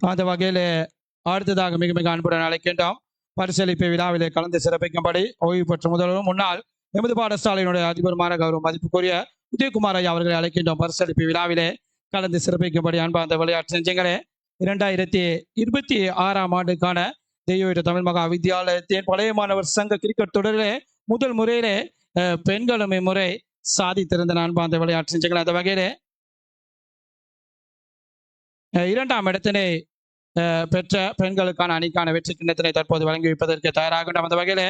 அந்த வகையில அடுத்ததாக மிக மிக அன்புடன் அழைக்கின்றோம். பரிசளிப்பு விழாவிலே கலந்து சிறப்பிக்கும்படி ஓய்வு பெற்ற முதல்வரும் முன்னாள் எமது பாடசாலையினுடைய அதிபருமான கௌரவம் மதிப்புக்குரிய உதயகுமார் ஐயா அவர்களை அழைக்கின்றோம். பரிசளிப்பு விழாவிலே கலந்து சிறப்பிக்கும்படி அன்பார்ந்த விளையாட்டு நெஞ்சங்களே, 2026ஆம் ஆண்டுக்கான தெய்வீடு தமிழ் மகா வித்தியாலயத்தின் பழைய மாணவர் சங்க கிரிக்கெட் தொடரிலே முதல் முறையிலே பெண்களும் இம்முறை சாதித்திருந்த அன்பார்ந்த விளையாட்டு நெஞ்சங்களே, அந்த வகையிலே 2ஆம் இடத்தினை பெற்ற பெண்களுக்கான அணிக்கான வெற்றி கிண்ணத்தினை தற்போது வழங்கி வைப்பதற்கு தயாராகின்றோம். அந்த வகையிலே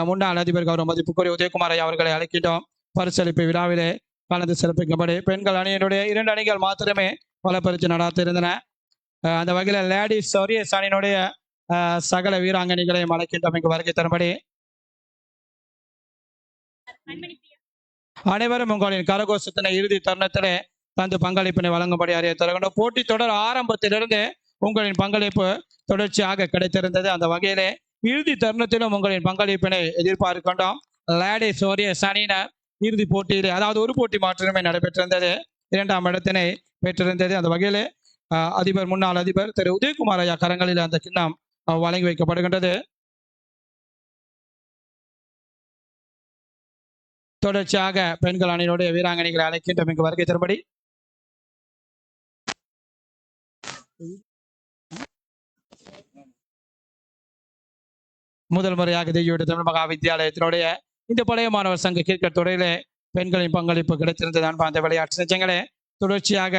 முன்னாள் அதிபர் கௌரவ மதிப்புக்குரிய உதயகுமார் ஐயா அவர்களை அழைக்கின்றோம். பரிசளிப்பு விழாவிலே கலந்து சிறப்பிக்கும்படி பெண்கள் அணியினுடைய 2 அணிகள் மாத்திரமே பல பரிசு நடாத்திருந்தன. அந்த வகையில் லேடிஸ் சோரியஸ் அணியினுடைய சகல வீராங்கனைகளையும் அழைக்கின்றோம் இங்கு வருகை தரும்படி. அனைவரும் உங்களின் கரகோஷத்தினை இறுதி தருணத்திலே தந்து பங்களிப்பினை வழங்கும்படி அறிய தருகின்றோம். போட்டி தொடர் ஆரம்பத்திலிருந்து உங்களின் பங்களிப்பு தொடர்ச்சியாக கிடைத்திருந்தது. அந்த வகையிலே இறுதி தருணத்திலும் உங்களின் பங்களிப்பினை எதிர்பார்க்கின்றோம். லேடிஸ் வாரியர்ஸ் அணியினர் இறுதி போட்டியிலே, அதாவது ஒரு போட்டி மாற்றமே நடைபெற்றிருந்தது, 2ஆம் இடத்தினை பெற்றிருந்தது. அந்த வகையிலே அதிபர், முன்னாள் அதிபர் திரு உதயகுமார் ஐயா கரங்களில் அந்த கிண்ணம் வழங்கி வைக்கப்படுகின்றது. தொடர்ச்சியாக பெண்கள் அணியினுடைய வீராங்கனைகளை அழைக்கின்றோம் இங்கு வருகை தரும்படி. முதல் முறையாக தெய்யோடு தமிழ் மகா வித்தியாலயத்தினுடைய இந்த பழைய மாணவர் சங்க கிரிக்கெட் துறையிலே பெண்களின் பங்களிப்பு கிடைத்திருந்தது. அன்பார்ந்த விளையாட்டு நிஜங்களே, தொடர்ச்சியாக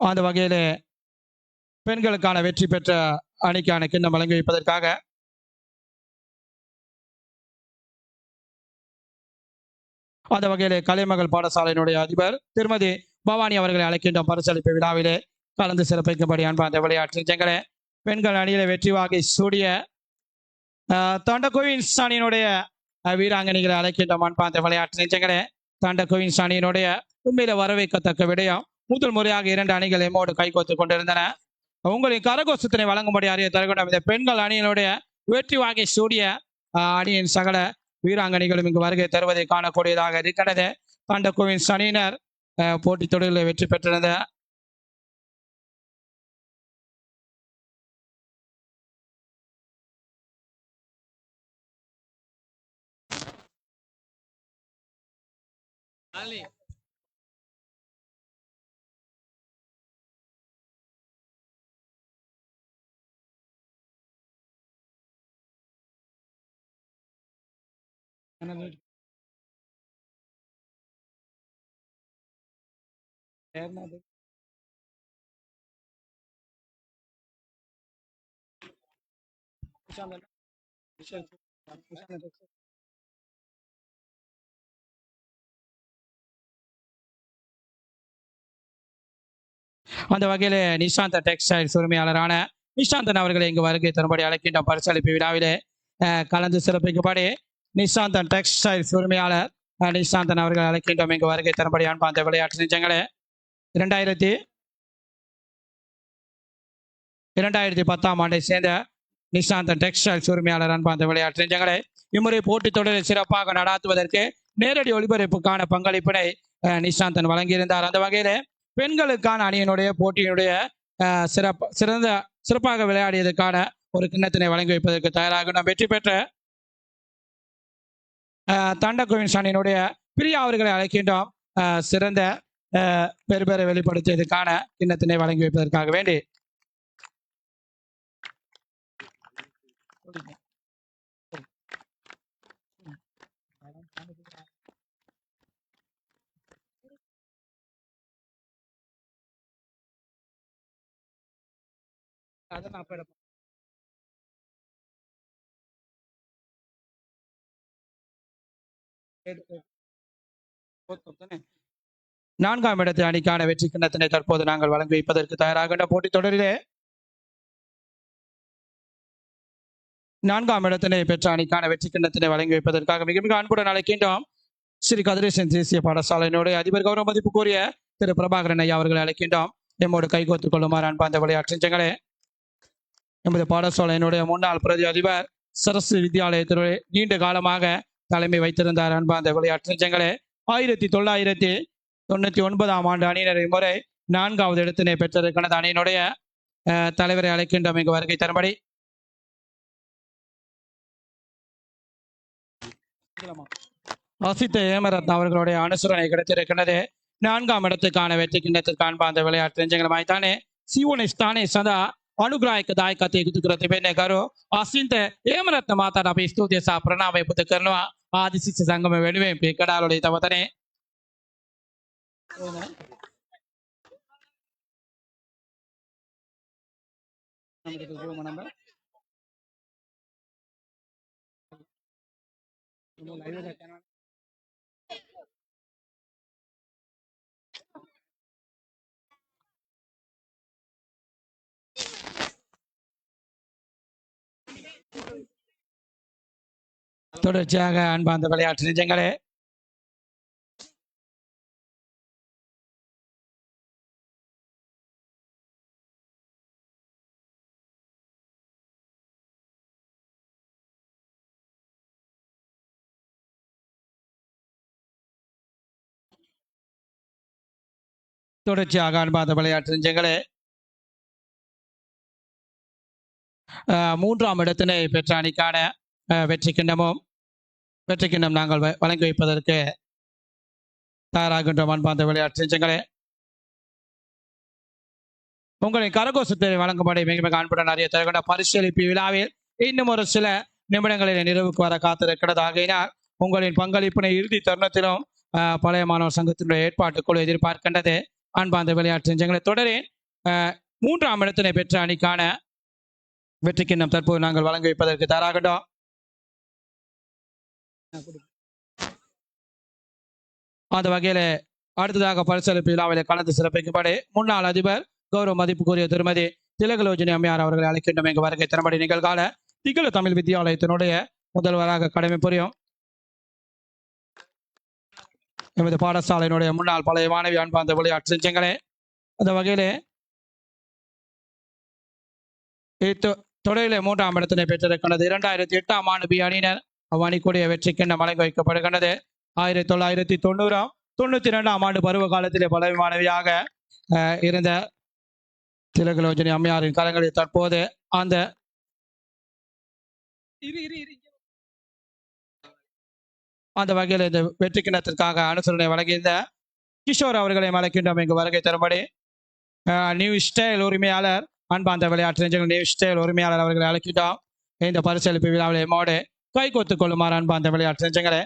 அந்த வகையிலே பெண்களுக்கான வெற்றி பெற்ற அணிக்கான கிண்ணம் வழங்கி வைப்பதற்காக அந்த வகையிலே கலைமகள் பாடசாலையினுடைய அதிபர் திருமதி பவானி அவர்களை அழைக்கின்றோம். பரிசளிப்பு விழாவிலே கலந்து சிறப்பிக்கும்படி அன்பார்ந்த விளையாட்டு நிஜங்களே, பெண்கள் அணியில வெற்றி வாகை சூடிய தாண்ட குயின்ஸ் அணியினுடைய வீராங்கனைகளை அழைக்கின்றோம். அன்பார்ந்த விளையாட்டு நிஜங்களே, தாண்ட குயின்ஸ் அணியினுடைய உண்மையில வரவேற்கத்தக்க விடயம், முதல் முறையாக 2 அணிகள் எம்மோடு கைகோத்து கொண்டிருந்தன. உங்களின் கரகோஷத்தினை வழங்கும்படி அறிய தருகின்றோம். இந்த பெண்கள் அணியினுடைய வெற்றி வாகை சூடிய அணியின் சகல வீராங்கனைகளும் இங்கு வருகை தருவதை காணக்கூடியதாக இருக்கிறது. தாண்ட குயின்ஸ் அணியினர் போட்டி தொடரில் வெற்றி பெற்றிருந்த அந்த வகையிலே நிஷாந்த டெக்ஸ்டைல்ஸ் உரிமையாளரான நிஷாந்தன் அவர்களை இங்கு வருகை தரும்படி அழைக்கின்ற பரிசளிப்பு விழாவிலே கலந்து சிறப்பிக்கும்படி நிஷாந்தன் டெக்ஸ்டைல்ஸ் உரிமையாளர் நிஷாந்தன் அவர்கள் அழைக்கின்றோம் இங்கு வருகை தரும்படி அன்பார்ந்த விளையாட்டு நிஜங்களே, 2010ஆம் ஆண்டை சேர்ந்த நிஷாந்தன் டெக்ஸ்டைல்ஸ் உரிமையாளர் அன்பார்ந்த விளையாட்டு நிஜங்களே, இம்முறை போட்டித் தொடரை சிறப்பாக நடாத்துவதற்கு நேரடி ஒளிபரப்புக்கான பங்களிப்பினை நிஷாந்தன் வழங்கியிருந்தார். அந்த வகையிலே பெண்களுக்கான அணியினுடைய போட்டியினுடைய சிறப்பாக விளையாடியதற்கான ஒரு கிண்ணத்தினை வழங்கி வைப்பதற்கு தயாராக நாம் வெற்றி பெற்ற தாண்ட குயின்ஸ் அணியினுடைய பிரியா அவர்களை அழைக்கின்றோம். சிறந்த பெருபெற வெளிப்படுத்தியதற்கான கிண்ணத்தினை வழங்கி வைப்பதற்காக வேண்டி நான்காம் இடத்து அணிக்கான வெற்றி கிண்ணத்தினை தற்போது நாங்கள் வழங்கி வைப்பதற்கு தயாராகின்ற போட்டித் தொடரிலே 4ஆம் இடத்தினை பெற்ற அணிக்கான வெற்றி கிண்ணத்தினை வழங்கி வைப்பதற்காக மிக மிக அன்புடன் அழைக்கின்றோம் ஸ்ரீ கதிரேசன் தேசிய பாடசாலையினுடைய அதிபர் கௌரவ மதிப்புக்குரிய திரு பிரபாகரன் ஐயா அவர்களை அழைக்கின்றோம். எம்மோடு கைகோத்துக் கொள்ளுமாறு அன்பார்ந்த விளையாட்டுகளே, எமது பாடசாலையினுடைய முன்னாள் பிரதி அதிபர் சரஸ்வதி வித்யாலயத்தினுடைய நீண்ட காலமாக தலைமை வைத்திருந்தார். அன்பார்ந்த விளையாட்டுகளே, 1999ஆம் ஆண்டு அணியினர் இம்முறை 4வது இடத்தினை பெற்றிருக்கிறது. அணியினுடைய தலைவரை அழைக்கின்றோம் இங்கு வருகை தரும்படி. அசித்த ஏமரத்ன அவர்களுடைய அனுசரணை கிடைத்திருக்கிறது. 4ஆம் இடத்துக்கான வெற்றி கிண்ணத்திற்கு அன்பார்ந்த விளையாட்டு நெஞ்சங்களுமாய்த்தானே සිවුනේ ස්ථානයේ සඳහා අනුග්‍රාහක දායකත්වය එකතු කර තිබෙන්නේ ගරු අසින්ත ඒමරත්න මාතාට අපි ස්තුතිය සහ ප්‍රණාමය පුද කරනවා. ආදි ශිෂ්‍ය සංගම වෙනුවෙන් මේ කඩාවලේ තවතනේ தொடர்ச்சியாக அன்பார்ந்த விளையாட்டு நிஜங்களே தொடர்ச்சியாக அன்பார்ந்த விளையாட்டு நிஜங்களே மூன்றாம் இடத்தினை பெற்ற அணிக்கான வெற்றி கிண்ணம் நாங்கள் வழங்கி வைப்பதற்கு தயாராகின்றோம். அன்பார்ந்த விளையாட்டு நிஜங்களே உங்களின் கரகோஷத்தை வழங்கும்படி மிக மிக அன்புடன் அறிய தருகின்ற பரிசீலிப்பு விழாவில் இன்னும் ஒரு சில நிமிடங்களில் நிறைவுக்கு வர காத்திருக்கிறது. ஆகையினால் உங்களின் பங்களிப்பினை இறுதி தருணத்திலும் பழைய மாணவர் சங்கத்தினுடைய ஏற்பாட்டுக்குழு எதிர்பார்க்கின்றது. அன்பார்ந்த விளையாட்டு நிஜங்களை தொடரின் மூன்றாம் இடத்தினை பெற்ற அணிக்கான வெற்றி கிண்ணம் தற்போது நாங்கள் வழங்கி வைப்பதற்கு தயாராகின்றோம். அந்த வகையில அடுத்ததாக பரிசளிப்பு விழாவில் கலந்து சிறப்பிக்கும்படி முன்னாள் அதிபர் கௌரவ மதிப்புக்குரிய திருமதி திலகலோஜினி அம்மையார் அவர்களை அழைக்கின்றோம். எங்கள் வருகை திறம்படி நிகழ்கால திகழ தமிழ் வித்தியாலயத்தினுடைய முதல்வராக கடமை புரியும் எமது பாடசாலையினுடைய முன்னாள் பழைய மாணவி அன்பார்ந்த விளையாட்டு செஞ்சங்களே அந்த வகையிலே தொடரிலே மூன்றாம் இடத்தினை பெற்றிருக்கின்றது. 2008ஆம் ஆண்டு பி அணியினர் அவ்வணிக்குரிய வெற்றி கிண்ணம் வழங்கி வைக்கப்படுகின்றது. 1992ஆம் ஆண்டு பருவ காலத்திலே பழைய மாணவியாக இருந்த திலகலோஜினி அம்மையாரின் கரங்களில் தற்போது அந்த வகையில் இந்த வெற்றி கிண்ணத்திற்காக அனுசரணை வழங்கியிருந்த கிஷோர் அவர்களை அழைக்கின்றோம். இங்கு வருகை தரும்படி நியூ ஸ்டைல் உரிமையாளர் அன்பார்ந்த விளையாட்டு நியூ ஸ்டைல் உரிமையாளர் அவர்களை அழைக்கின்றோம். இந்த பரிசளிப்பு விழாவில் எம்மோடு கை கோத்துக் கொள்ளுமாறு அன்பார்ந்த விளையாட்டு நெஞ்சங்களே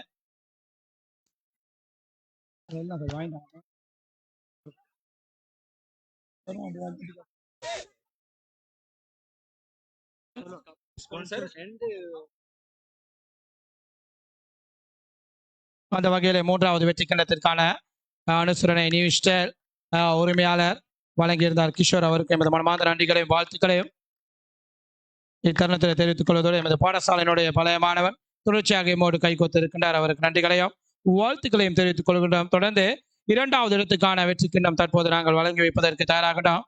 அந்த வகையில் மூன்றாவது வெற்றி கிண்ணத்திற்கான அனுசரணை நியூ ஸ்டைல் உரிமையாளர் வழங்கியிருந்தார் கிஷோர் அவருக்கு எமது மனமார்ந்த நன்றிகளையும் வாழ்த்துக்களையும் இத்தருணத்தில் தெரிவித்துக் கொள்வதோடு எமது பாடசாலையினுடைய பழைய மாணவர் தொடர்ச்சியாக எம்மோடு கைகோத்து இருக்கின்றார். அவருக்கு நன்றிகளையும் வாழ்த்துக்களையும் தெரிவித்துக் கொள்கின்றோம். தொடர்ந்து இரண்டாவது இடத்துக்கான வெற்றி கிண்ணம் தற்போது நாங்கள் வழங்கி வைப்பதற்கு தயாராகின்றோம்.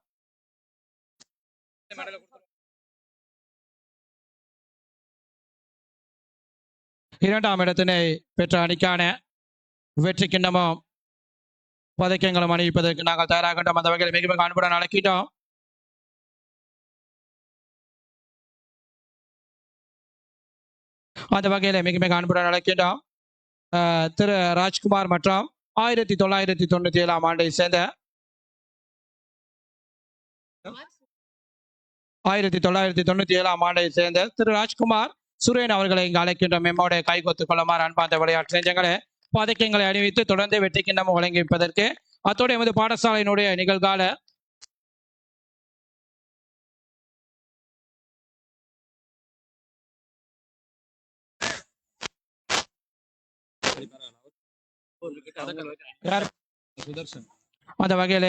இரண்டாம் இடத்தினை பெற்ற அணிக்கான வெற்றி கிண்ணமும் பதக்கங்களும் அணிவிப்பதற்கு நாங்கள் தயாராகின்றோம். அந்த வகையில் மிக மிக அன்புடன் அழைக்கிட்டோம். அந்த வகையில மிக மிக அன்புடன் அழைக்கின்றோம் திரு ராஜ்குமார் மற்றும் 1997ஆம் ஆண்டை சேர்ந்த 1997ஆம் ஆண்டை சேர்ந்த திரு ராஜ்குமார் சுரேன் அவர்களை இங்கு அழைக்கின்றோம். எம்மோட கைகொத்துக் கொள்ளுமாறு அன்பார்ந்த விளையாட்டு நெஞ்சங்களே பதக்கங்களை அணிவித்து தொடர்ந்து வெற்றி கிண்ணம் வழங்கி வைப்பதற்கு அத்தோடு எமது பாடசாலையினுடைய நிகழ்கால அந்த வகையில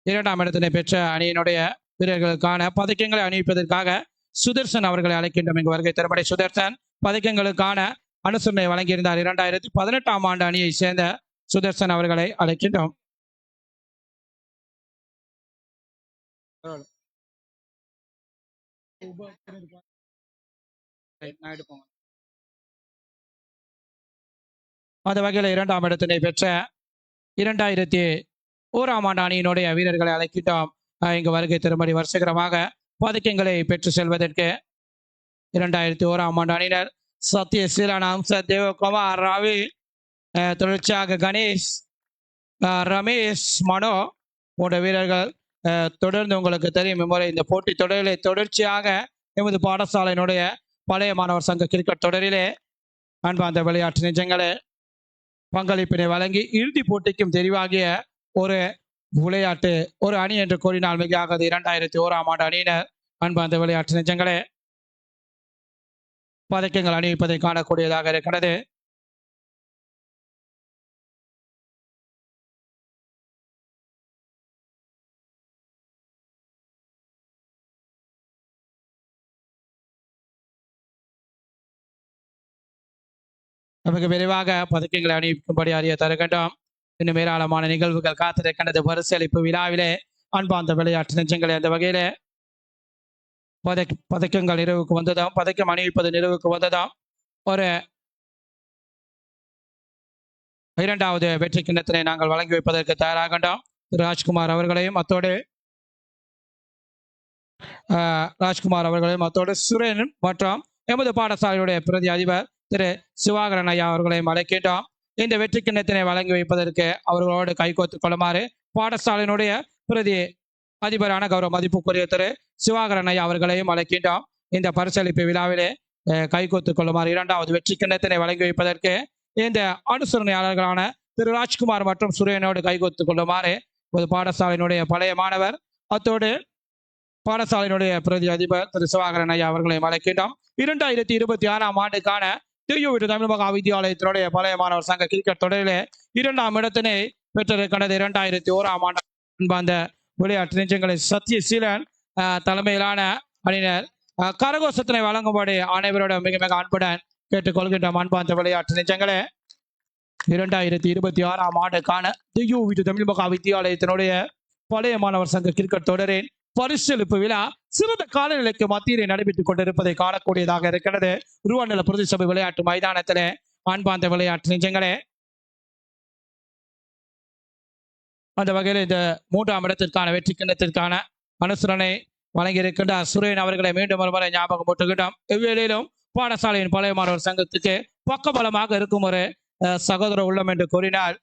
இரண்டாம் இடத்தினை பெற்ற அணியினுடைய வீரர்களுக்கான பதக்கங்களை அணிவிப்பதற்காக சுதர்சன் அவர்களை அழைக்கின்றோம். இங்கு வருகை தரப்படை சுதர்சன் பதக்கங்களுக்கான அனுசரணை வழங்கியிருந்தார். 2018ஆம் ஆண்டு அணியை சேர்ந்த சுதர்சன் அவர்களை அழைக்கின்றோம். அந்த வகையில் இரண்டாம் இடத்தினை பெற்ற 2001ஆம் ஆண்டு அணியினுடைய வீரர்களை அழைக்கிட்டோம். இங்கு வருகை திரும்படி வருஷகரமாக பதக்கங்களை பெற்று செல்வதற்கு 2001ஆம் ஆண்டு அணியினர் சத்யசீலன் அம்ச தேவகுமார் ரவி தொடர்ச்சியாக கணேஷ் ரமேஷ் மனோ போன்ற வீரர்கள் தொடர்ந்து உங்களுக்கு தெரியும் இம்முறை இந்த போட்டி தொடரிலே தொடர்ச்சியாக எமது பாடசாலையினுடைய பழைய மாணவர் சங்க கிரிக்கெட் தொடரிலே அன்பார்ந்த விளையாட்டு நிஜங்களே பங்களிப்பினை வழங்கி இறுதி போட்டிக்கும் தெரிவாகிய ஒரு விளையாட்டு ஒரு அணி என்று கூறினால் மிகாவது 2001ஆம் ஆண்டு அணியினர் அன்பார்ந்த விளையாட்டு நிஜங்களே பதக்கங்கள் அணிவிப்பதை காணக்கூடியதாக இருக்கிறது. நமக்கு விரைவாக பதக்கங்களை அணிவிக்கும்படி அறிய தருகின்றோம். இன்னும் ஏராளமான நிகழ்வுகள் காத்திருக்கின்றது பரிசளிப்பு விழாவிலே. அன்பார்ந்த விளையாட்டு நெஞ்சங்களே, அந்த வகையிலே பதக்கங்கள் நிறைவுக்கு வந்ததாம், பதக்கம் அணிவிப்பது நிறைவுக்கு வந்ததாம். ஒரு இரண்டாவது வெற்றி கிண்ணத்தினை நாங்கள் வழங்கி வைப்பதற்கு தயாராகின்றோம். ராஜ்குமார் அவர்களையும் அத்தோடு சுரேன் மற்றும் எமது பாடசாலையுடைய பிரதி அதிபர் திரு சிவாகரன் ஐயா அவர்களையும் அழைக்கின்றோம். இந்த வெற்றி கிண்ணத்தினை வழங்கி வைப்பதற்கு அவர்களோடு கைகோத்துக் கொள்ளுமாறு பாடசாலையினுடைய பிரதி அதிபரான கௌரவ மதிப்புக்குரிய திரு சிவாகரன் ஐயா அவர்களையும் அழைக்கின்றோம். இந்த பரிசளிப்பு விழாவிலே கைகோத்துக் கொள்ளுமாறு இரண்டாவது வெற்றி கிண்ணத்தினை வழங்கி வைப்பதற்கு இந்த அனுசரணையாளர்களான திரு ராஜ்குமார் மற்றும் சுரேனோடு கைகோத்துக் கொள்ளுமாறு ஒரு பாடசாலையினுடைய பழைய மாணவர் அத்தோடு பாடசாலையினுடைய பிரதி அதிபர் திரு சிவாகரன் ஐயா அவர்களையும் அழைக்கின்றோம். 2026 ஆண்டுக்கான திருயூர் தமிழ் மகா வித்தியாலயத்தினுடைய பழைய மாணவர் சங்க கிரிக்கெட் தொடரிலே 2ஆம் இடத்தினை பெற்றிருக்கின்றது. 2001 ஆண்டு அன்பார்ந்த விளையாட்டு நெஞ்சங்களை சத்யசீலன் தலைமையிலான அணியினர் கரகோஷத்தினை வழங்கும்படி அனைவரோட மிக மிக அன்புடன் கேட்டுக்கொள்கின்றோம். அன்பார்ந்த விளையாட்டு நெஞ்சங்களே, 2026 ஆண்டுக்கான திருயூர் தமிழ் மகா வித்தியாலயத்தினுடைய பழைய மாணவர் சங்க கிரிக்கெட் தொடரின் பரிசளிப்பு விழா சிறந்த காலநிலைக்கு மத்தியிலே நடைபெற்றுக் கொண்டிருப்பதை காணக்கூடியதாக இருக்கிறது. ருவநில பிரதி சபை விளையாட்டு மைதானத்திலே. அன்பார்ந்த விளையாட்டு நெஞ்சங்களே, அந்த வகையில் இந்த 3ஆம் இடத்திற்கான வெற்றி கிண்ணத்திற்கான அனுசரணை வழங்கியிருக்கின்றார் சுரேன் அவர்களை மீண்டும் ஒருமுறை ஞாபகம் போட்டுக்கிட்டோம். எவ்வேளையிலும் பாடசாலையின் பழைய மாணவர் சங்கத்துக்கு பக்கபலமாக இருக்கும் ஒரு சகோதர உள்ளம் என்று கூறினால்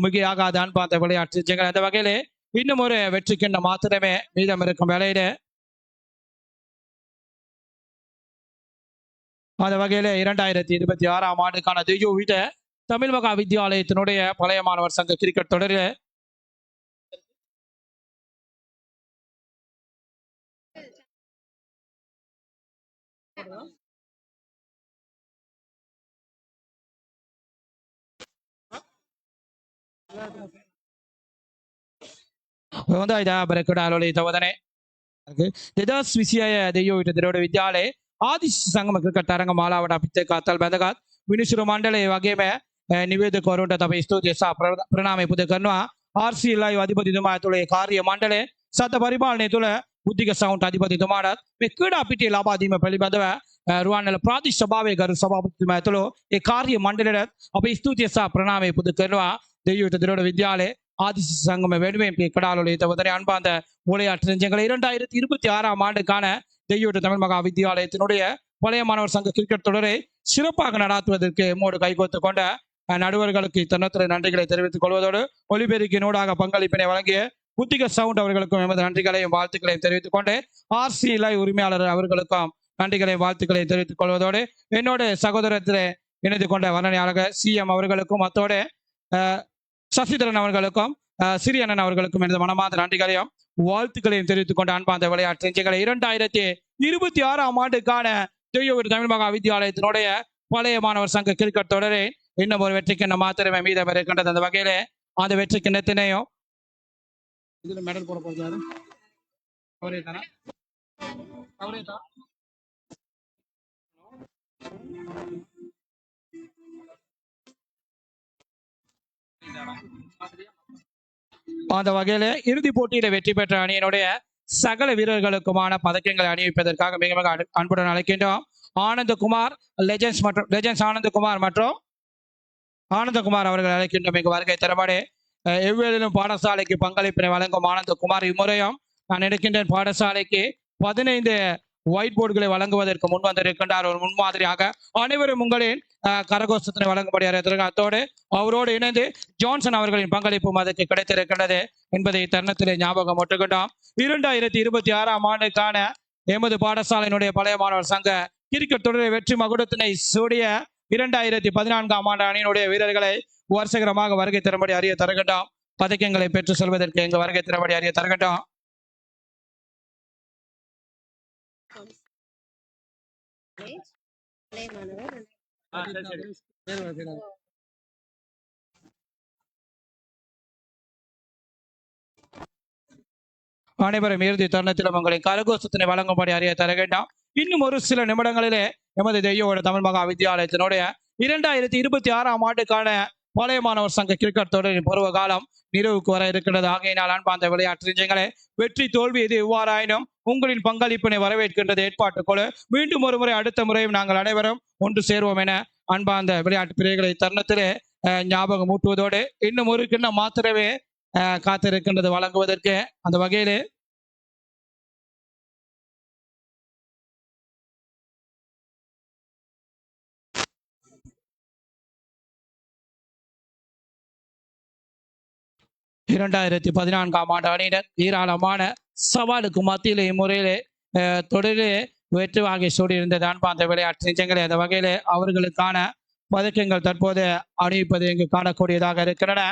மிகையாகாத. அன்பார்ந்த விளையாட்டு நெஞ்சங்கள், அந்த வகையிலே இன்னும் ஒரு வெற்றி கிண்ணம் மாத்திரமே மீதம் இருக்கும் வேலையில அந்த வகையில 2026 ஆண்டுக்கான தியூவிட தமிழ் மகா வித்தியாலயத்தினுடைய பழைய மாணவர் சங்க கிரிக்கெட் தொடரில் හොඳයි බරකඩාලොල තවදනේ දෙදස් 26 දෙයෝ විට දරෝඩ විද්‍යාලයේ ආදිශ සංගම ක්‍රිකට් තරඟ මාලාවට අපිත් එක්ක අතල් බැඳගත් විනිසුරු මණ්ඩලයේ වගේම නිවේදකවරුන්ට අපි ස්තුතිය සහ ප්‍රණාමය පුද කරනවා. RC ලයිව් අධිපතිතුමා ඇතුළේ කාර්ය මණ්ඩලය සත පරිපාලනය තුළ බුද්ධික සවුන්ට් අධිපතිතුමාටත් මේ ක්‍රීඩා පිටියේ ලබා දීම පිළිබඳව රුවන්වැල ප්‍රාදේශීය සභාවේ ගරු සභාපතිතුමා ඇතුළු ඒ කාර්ය මණ්ඩලයට අපි ස්තුතිය සහ ප්‍රණාමය පුද කරනවා. දෙයෝ විට දරෝඩ විද්‍යාලයේ ஆதிசி சங்கம் வேண்டுமே கடாலொலி தவதனை அன்பார்ந்த விளையாட்டு நெஞ்சங்களை 2026 ஆண்டுக்கான தெய்யோட்டு தமிழ் மகா வித்தியாலயத்தினுடைய பழைய மாணவர் சங்க கிரிக்கெட் தொடரை சிறப்பாக நடாத்துவதற்கு எம்மோடு கைகோத்துக் கொண்ட நடுவர்களுக்கு தன்னத்திர நன்றிகளை தெரிவித்துக் கொள்வதோடு ஒலிபெருக்கினூடாக பங்களிப்பினை வழங்கிய புத்திக சவுண்ட் அவர்களுக்கும் எமது நன்றிகளையும் வாழ்த்துக்களையும் தெரிவித்துக் கொண்டு RC லைவ் உரிமையாளர் அவர்களுக்கும் நன்றிகளையும் வாழ்த்துக்களையும் தெரிவித்துக் கொள்வதோடு என்னோட சகோதரத்திலே இணைந்து கொண்ட வர்ணனையாளர் CM அவர்களுக்கும் அத்தோடு சசிதரன் அவர்களுக்கும் சிறியண்ணன் அவர்களுக்கும் எனது மனமார்ந்த நன்றிகளையும் வாழ்த்துக்களையும் தெரிவித்துக் கொண்ட அன்பார்ந்த விளையாட்டு நெஞ்சங்களை 2026 ஆண்டுக்கான தெய்யோடு தமிழ் மகா வித்தியாலயத்தினுடைய பழைய மாணவர் சங்க கிரிக்கெட் தொடரை இன்னும் ஒரு வெற்றி கிண்ணம் மாத்திரமே மீதம் இருக்கின்றது. அந்த வகையில அந்த வெற்றி கிண்ணத்தினையும் இதுல மெடல் போட போறாரு அவரே தானா அவரே தான் அந்த வகையில இறுதி போட்டியில வெற்றி பெற்ற அணியினுடைய சகல வீரர்களுக்குமான பதக்கங்களை அணிவிப்பதற்காக மிக மிக அன்புடன் அழைக்கின்றோம். ஆனந்தகுமார் லெஜெண்ட்ஸ் ஆனந்தகுமார் மற்றும் ஆனந்தகுமார் அவர்கள் அழைக்கின்றோம். மிக வருகை தரபாடு எவ்வேளிலும் பாடசாலைக்கு பங்களிப்பினை வழங்கும் ஆனந்தகுமார் இம்முறையும் நான் நினைக்கின்றேன் பாடசாலைக்கு 15 ஒயிட் போர்டுகளை வழங்குவதற்கு முன் வந்திருக்கின்றார். ஒரு முன்மாதிரியாக அனைவரும் உங்களின் கரகோஷத்தினை வழங்கும்படியாக அத்தோடு அவரோடு இணைந்து ஜான்சன் அவர்களின் பங்களிப்பும் அதற்கு கிடைத்திருக்கின்றது என்பதை தருணத்திலே ஞாபகம் ஒட்டுகின்றோம். 2026 ஆண்டுக்கான எமது பாடசாலையினுடைய பழைய மாணவர் சங்க கிரிக்கெட் தொடரை வெற்றி மகுடத்தினை சூடிய 2014 ஆண்டு அணியினுடைய வீரர்களை வருஷகரமாக வருகை தரும்படி அறிய தருகின்றோம். பதக்கங்களை பெற்று செல்வதற்கு எங்க வருகை தரும்படி அறிய தருகின்றோம். அனைவரும் இறுதி தருணத்திலும் உங்களை கரகோஷத்தினை வழங்கும்படி அறிய தருகின்றோம். இன்னும் ஒரு சில நிமிடங்களிலே எமது தெய்யோட தமிழ் மகா வித்தியாலயத்தினுடைய 2026 ஆண்டுக்கான பழைய மாணவர் சங்க கிரிக்கெட் தொடரின் பருவ காலம் நிறைவுக்கு வர இருக்கிறது. ஆகையினால் அன்பார்ந்த விளையாட்டு வெற்றி தோல்வி எது எவ்வாறாயினும் உங்களின் பங்களிப்பினை வரவேற்கின்றது ஏற்பாட்டுக் குழு. மீண்டும் ஒரு முறை அடுத்த முறையும் நாங்கள் அனைவரும் ஒன்று சேர்வோம் என அன்பார்ந்த விளையாட்டு பிரிவுகளை தருணத்திலே ஞாபகம் ஊட்டுவதோடு இன்னும் ஒரு கிண்ணம் மாத்திரமே காத்திருக்கின்றது வழங்குவதற்கு. அந்த வகையிலே இரண்டாயிரத்தி 14ஆம் ஆண்டு அணியினர் ஏராளமான சவாலுக்கு மத்தியிலே இம்முறையிலே தொடரிலே வெற்றி வாங்கி சூடியிருந்தது அன்பார்ந்த விளையாட்டு நிஜங்களே. அந்த வகையிலே அவர்களுக்கான பதக்கங்கள் தற்போது அணிவிப்பது இங்கு காணக்கூடியதாக இருக்கின்றன.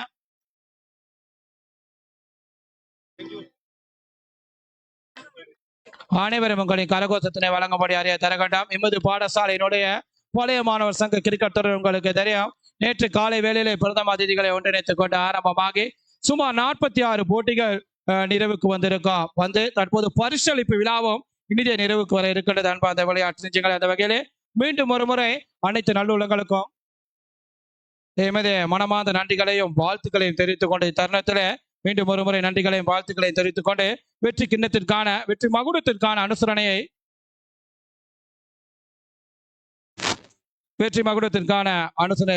அனைவரும் உங்களின் கரகோஷத்தினை வழங்கும்படி அறிய தரகண்டாம். எமது பாடசாலையினுடைய பழைய மாணவர் சங்க கிரிக்கெட் தொடர் உங்களுக்கு தெரியும். நேற்று காலை வேளையிலே பிரதம அதிதிகளை ஒன்றிணைத்துக் கொண்டு ஆரம்பமாகி சுமார் 46 போட்டிகள் நிறைவுக்கு வந்திருக்கோம். தற்போது பரிசளிப்பு விழாவும் இனிதே நிறைவுக்கு வர இருக்கின்றது அன்பார்ந்த விளையாட்டு நிஜங்கள். அந்த வகையிலே மீண்டும் ஒரு முறை அனைத்து நல்லுள்ளங்களுக்கும் எமது மனமார்ந்த நன்றிகளையும் வாழ்த்துக்களையும் தெரிவித்துக் கொண்ட தருணத்திலே மீண்டும் ஒரு முறை நன்றிகளையும் வாழ்த்துக்களையும் தெரிவித்துக் கொண்டு வெற்றி கிண்ணத்திற்கான வெற்றி மகுடத்திற்கான அனுசரணையை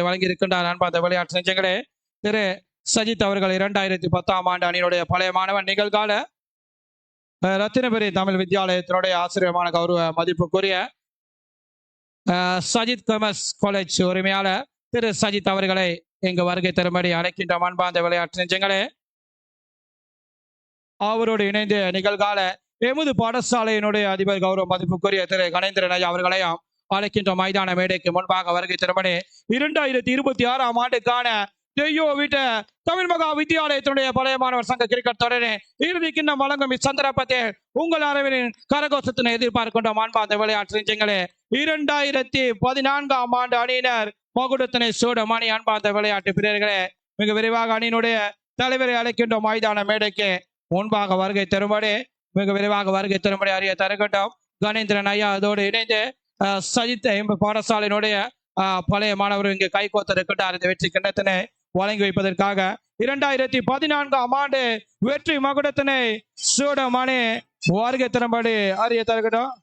வழங்கி இருக்கின்றார் அன்பார்ந்த விளையாட்டு நிஜங்களே. திரு சஜித் அவர்கள் 2010ஆம் ஆண்டு அணியினுடைய பழைய மாணவன் நிகழ்கால ரத்தினபுரி தமிழ் வித்யாலயத்தினுடைய ஆசிரியமான கௌரவ மதிப்புக்குரிய சஜித் கமர்ஸ் காலேஜ் உரிமையாளர் திரு சஜித் அவர்களை இங்கு வருகை தரும்படி அழைக்கின்ற அன்பார்ந்த விளையாட்டு நிஜங்களே. அவரோடு இணைந்து நிகழ்கால எமது பாடசாலையினுடைய அதிபர் கௌரவ மதிப்புக்குரிய திரு கணேந்திரன் ஐயா அவர்களையும் அழைக்கின்ற மைதான மேடைக்கு முன்பாக வருகை தரும்படி 2026ஆம் ஆண்டுக்கான வீட்ட தமிழ் மகா வித்தியாலயத்தினுடைய பழைய மாணவர் சங்க கிரிக்கெட் தொடரின் இறுதி கிண்ணம் வழங்கும் இச்சந்தர்ப்பத்தில் உங்கள் அறிவின் கரகோஷத்தினை எதிர்பார்க்கின்ற அன்பார்ந்த விளையாட்டு நிஜங்களே. 2014ஆம் ஆண்டு அணியினர் மகுடத்தினை சூடும் அணி அன்பார்ந்த விளையாட்டு பிரியர்களே. மிக விரைவாக அணியினுடைய தலைவரை அழைக்கின்ற மைதான மேடைக்கு முன்பாக வருகை தரும்படி அறிய தருகின்றோம். கணேந்திரன் ஐயா அதோடு இணைந்து சஜித் பாடசாலையினுடைய பழைய மாணவர் இங்கு கைகோத்திருக்கின்றார். இந்த வெற்றி கிண்ணத்தினை வழங்கி வைப்பதற்காக 2014ஆம் ஆண்டு வெற்றி மகுடத்தினை சூடும் அணி வருகை தரும்படி அறிய தருகின்றோம்.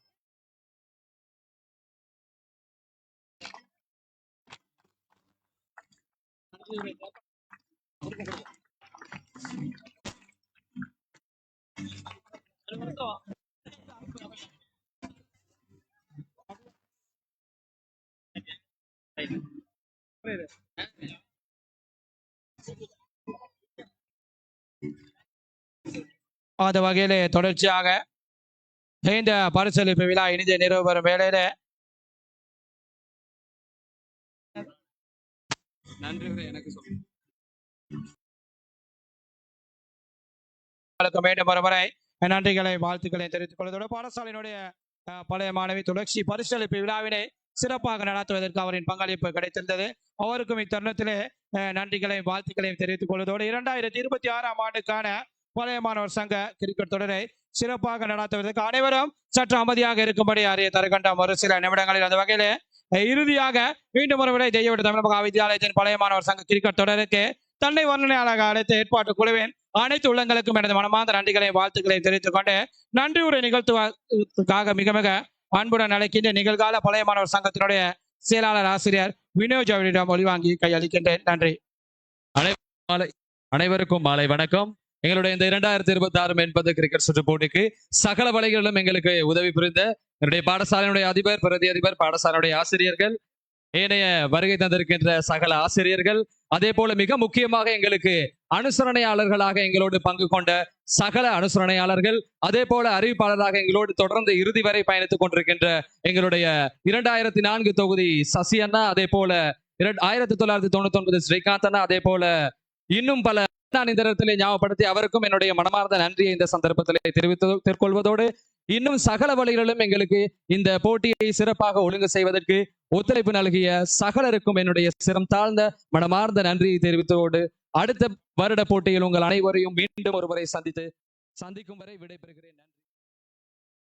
அந்த வகையிலே தொடர்ச்சியாக இந்த பரிசளிப்பு விழா இனிதே நிறைவு பெறும் வேளையிலே மீண்டும் ஒருமுறை நன்றிகளை வாழ்த்துக்களை தெரிவித்துக் கொள்வதோடு பாடசாலையினுடைய பழைய மாணவி துளசி பரிசளிப்பு விழாவினை சிறப்பாக நடத்துவதற்கு அவரின் பங்களிப்பு கிடைத்திருந்தது. அவருக்கும் இத்தருணத்திலே நன்றிகளையும் வாழ்த்துக்களையும் தெரிவித்துக் கொள்வதோடு 2026ஆம் ஆண்டுக்கான பழைய மாணவர் சங்க கிரிக்கெட் தொடரை சிறப்பாக நடத்துவதற்கு அனைவரும் சற்று அமைதியாக இருக்கும்படி அறிய தருகின்ற ஒரு சில நிமிடங்களில் அந்த வகையிலே இறுதியாக மீண்டும் ஒரு விட தெய்வ தமிழ் மகா வித்தியாலயத்தின் பழைய மாணவர் சங்க கிரிக்கெட் தொடருக்கு தன்னை வர்ணனையாளராக அழைத்த ஏற்பாட்டு குழுவின் அனைத்து உள்ளங்களுக்கும் எனது மனமார்ந்த நன்றிகளையும் வாழ்த்துக்களையும் தெரிவித்துக் கொண்டு நன்றி உரை நிகழ்த்துவதற்காக மிக மிக அன்புடன் அழைக்கின்ற நிகழ்கால பழைய மாணவர் சங்கத்தினுடைய செயலாளர் ஆசிரியர் வினோஜ் அவரிடம் ஒளிவாங்கி கையளிக்கின்றேன். நன்றி. அனைவருக்கும் மாலை வணக்கம். எங்களுடைய இந்த 2026 என்பது கிரிக்கெட் சுற்று போட்டிக்கு சகல வழிகளிலும் எங்களுக்கு உதவி புரிந்த என்னுடைய பாடசாலையினுடைய அதிபர், பிரதி அதிபர், பாடசாலையுடைய ஆசிரியர்கள், ஏனைய வருகை தந்திருக்கின்ற சகல ஆசிரியர்கள், அதே போல மிக முக்கியமாக எங்களுக்கு அனுசரணையாளர்களாக எங்களோடு பங்கு கொண்ட சகல அனுசரணையாளர்கள், அதே போல அறிவிப்பாளராக எங்களோடு தொடர்ந்து இறுதி வரை பயணித்துக் கொண்டிருக்கின்ற எங்களுடைய 2004 தொகுதி சசி அண்ணா, அதே போல 1999 ஸ்ரீகாந்த் அண்ணா, அதே போல இன்னும் பல நான் இந்த இடத்திலே ஞாபகப்படுத்தி அவருக்கும் என்னுடைய மனமார்ந்த நன்றியை இந்த சந்தர்ப்பத்திலே தெரிவித்துக் கொள்வதோடு இன்னும் சகல வழிகளிலும் எங்களுக்கு இந்த போட்டியை சிறப்பாக ஒழுங்கு செய்வதற்கு ஒத்துழைப்பு நல்கிய சகலருக்கும் என்னுடைய சிரம் தாழ்ந்த மனமார்ந்த நன்றியை தெரிவித்ததோடு அடுத்த வருட போட்டியில் உங்கள் அனைவரையும் மீண்டும் ஒருமுறை சந்திக்கும் வரை விடைபெறுகிறேன்.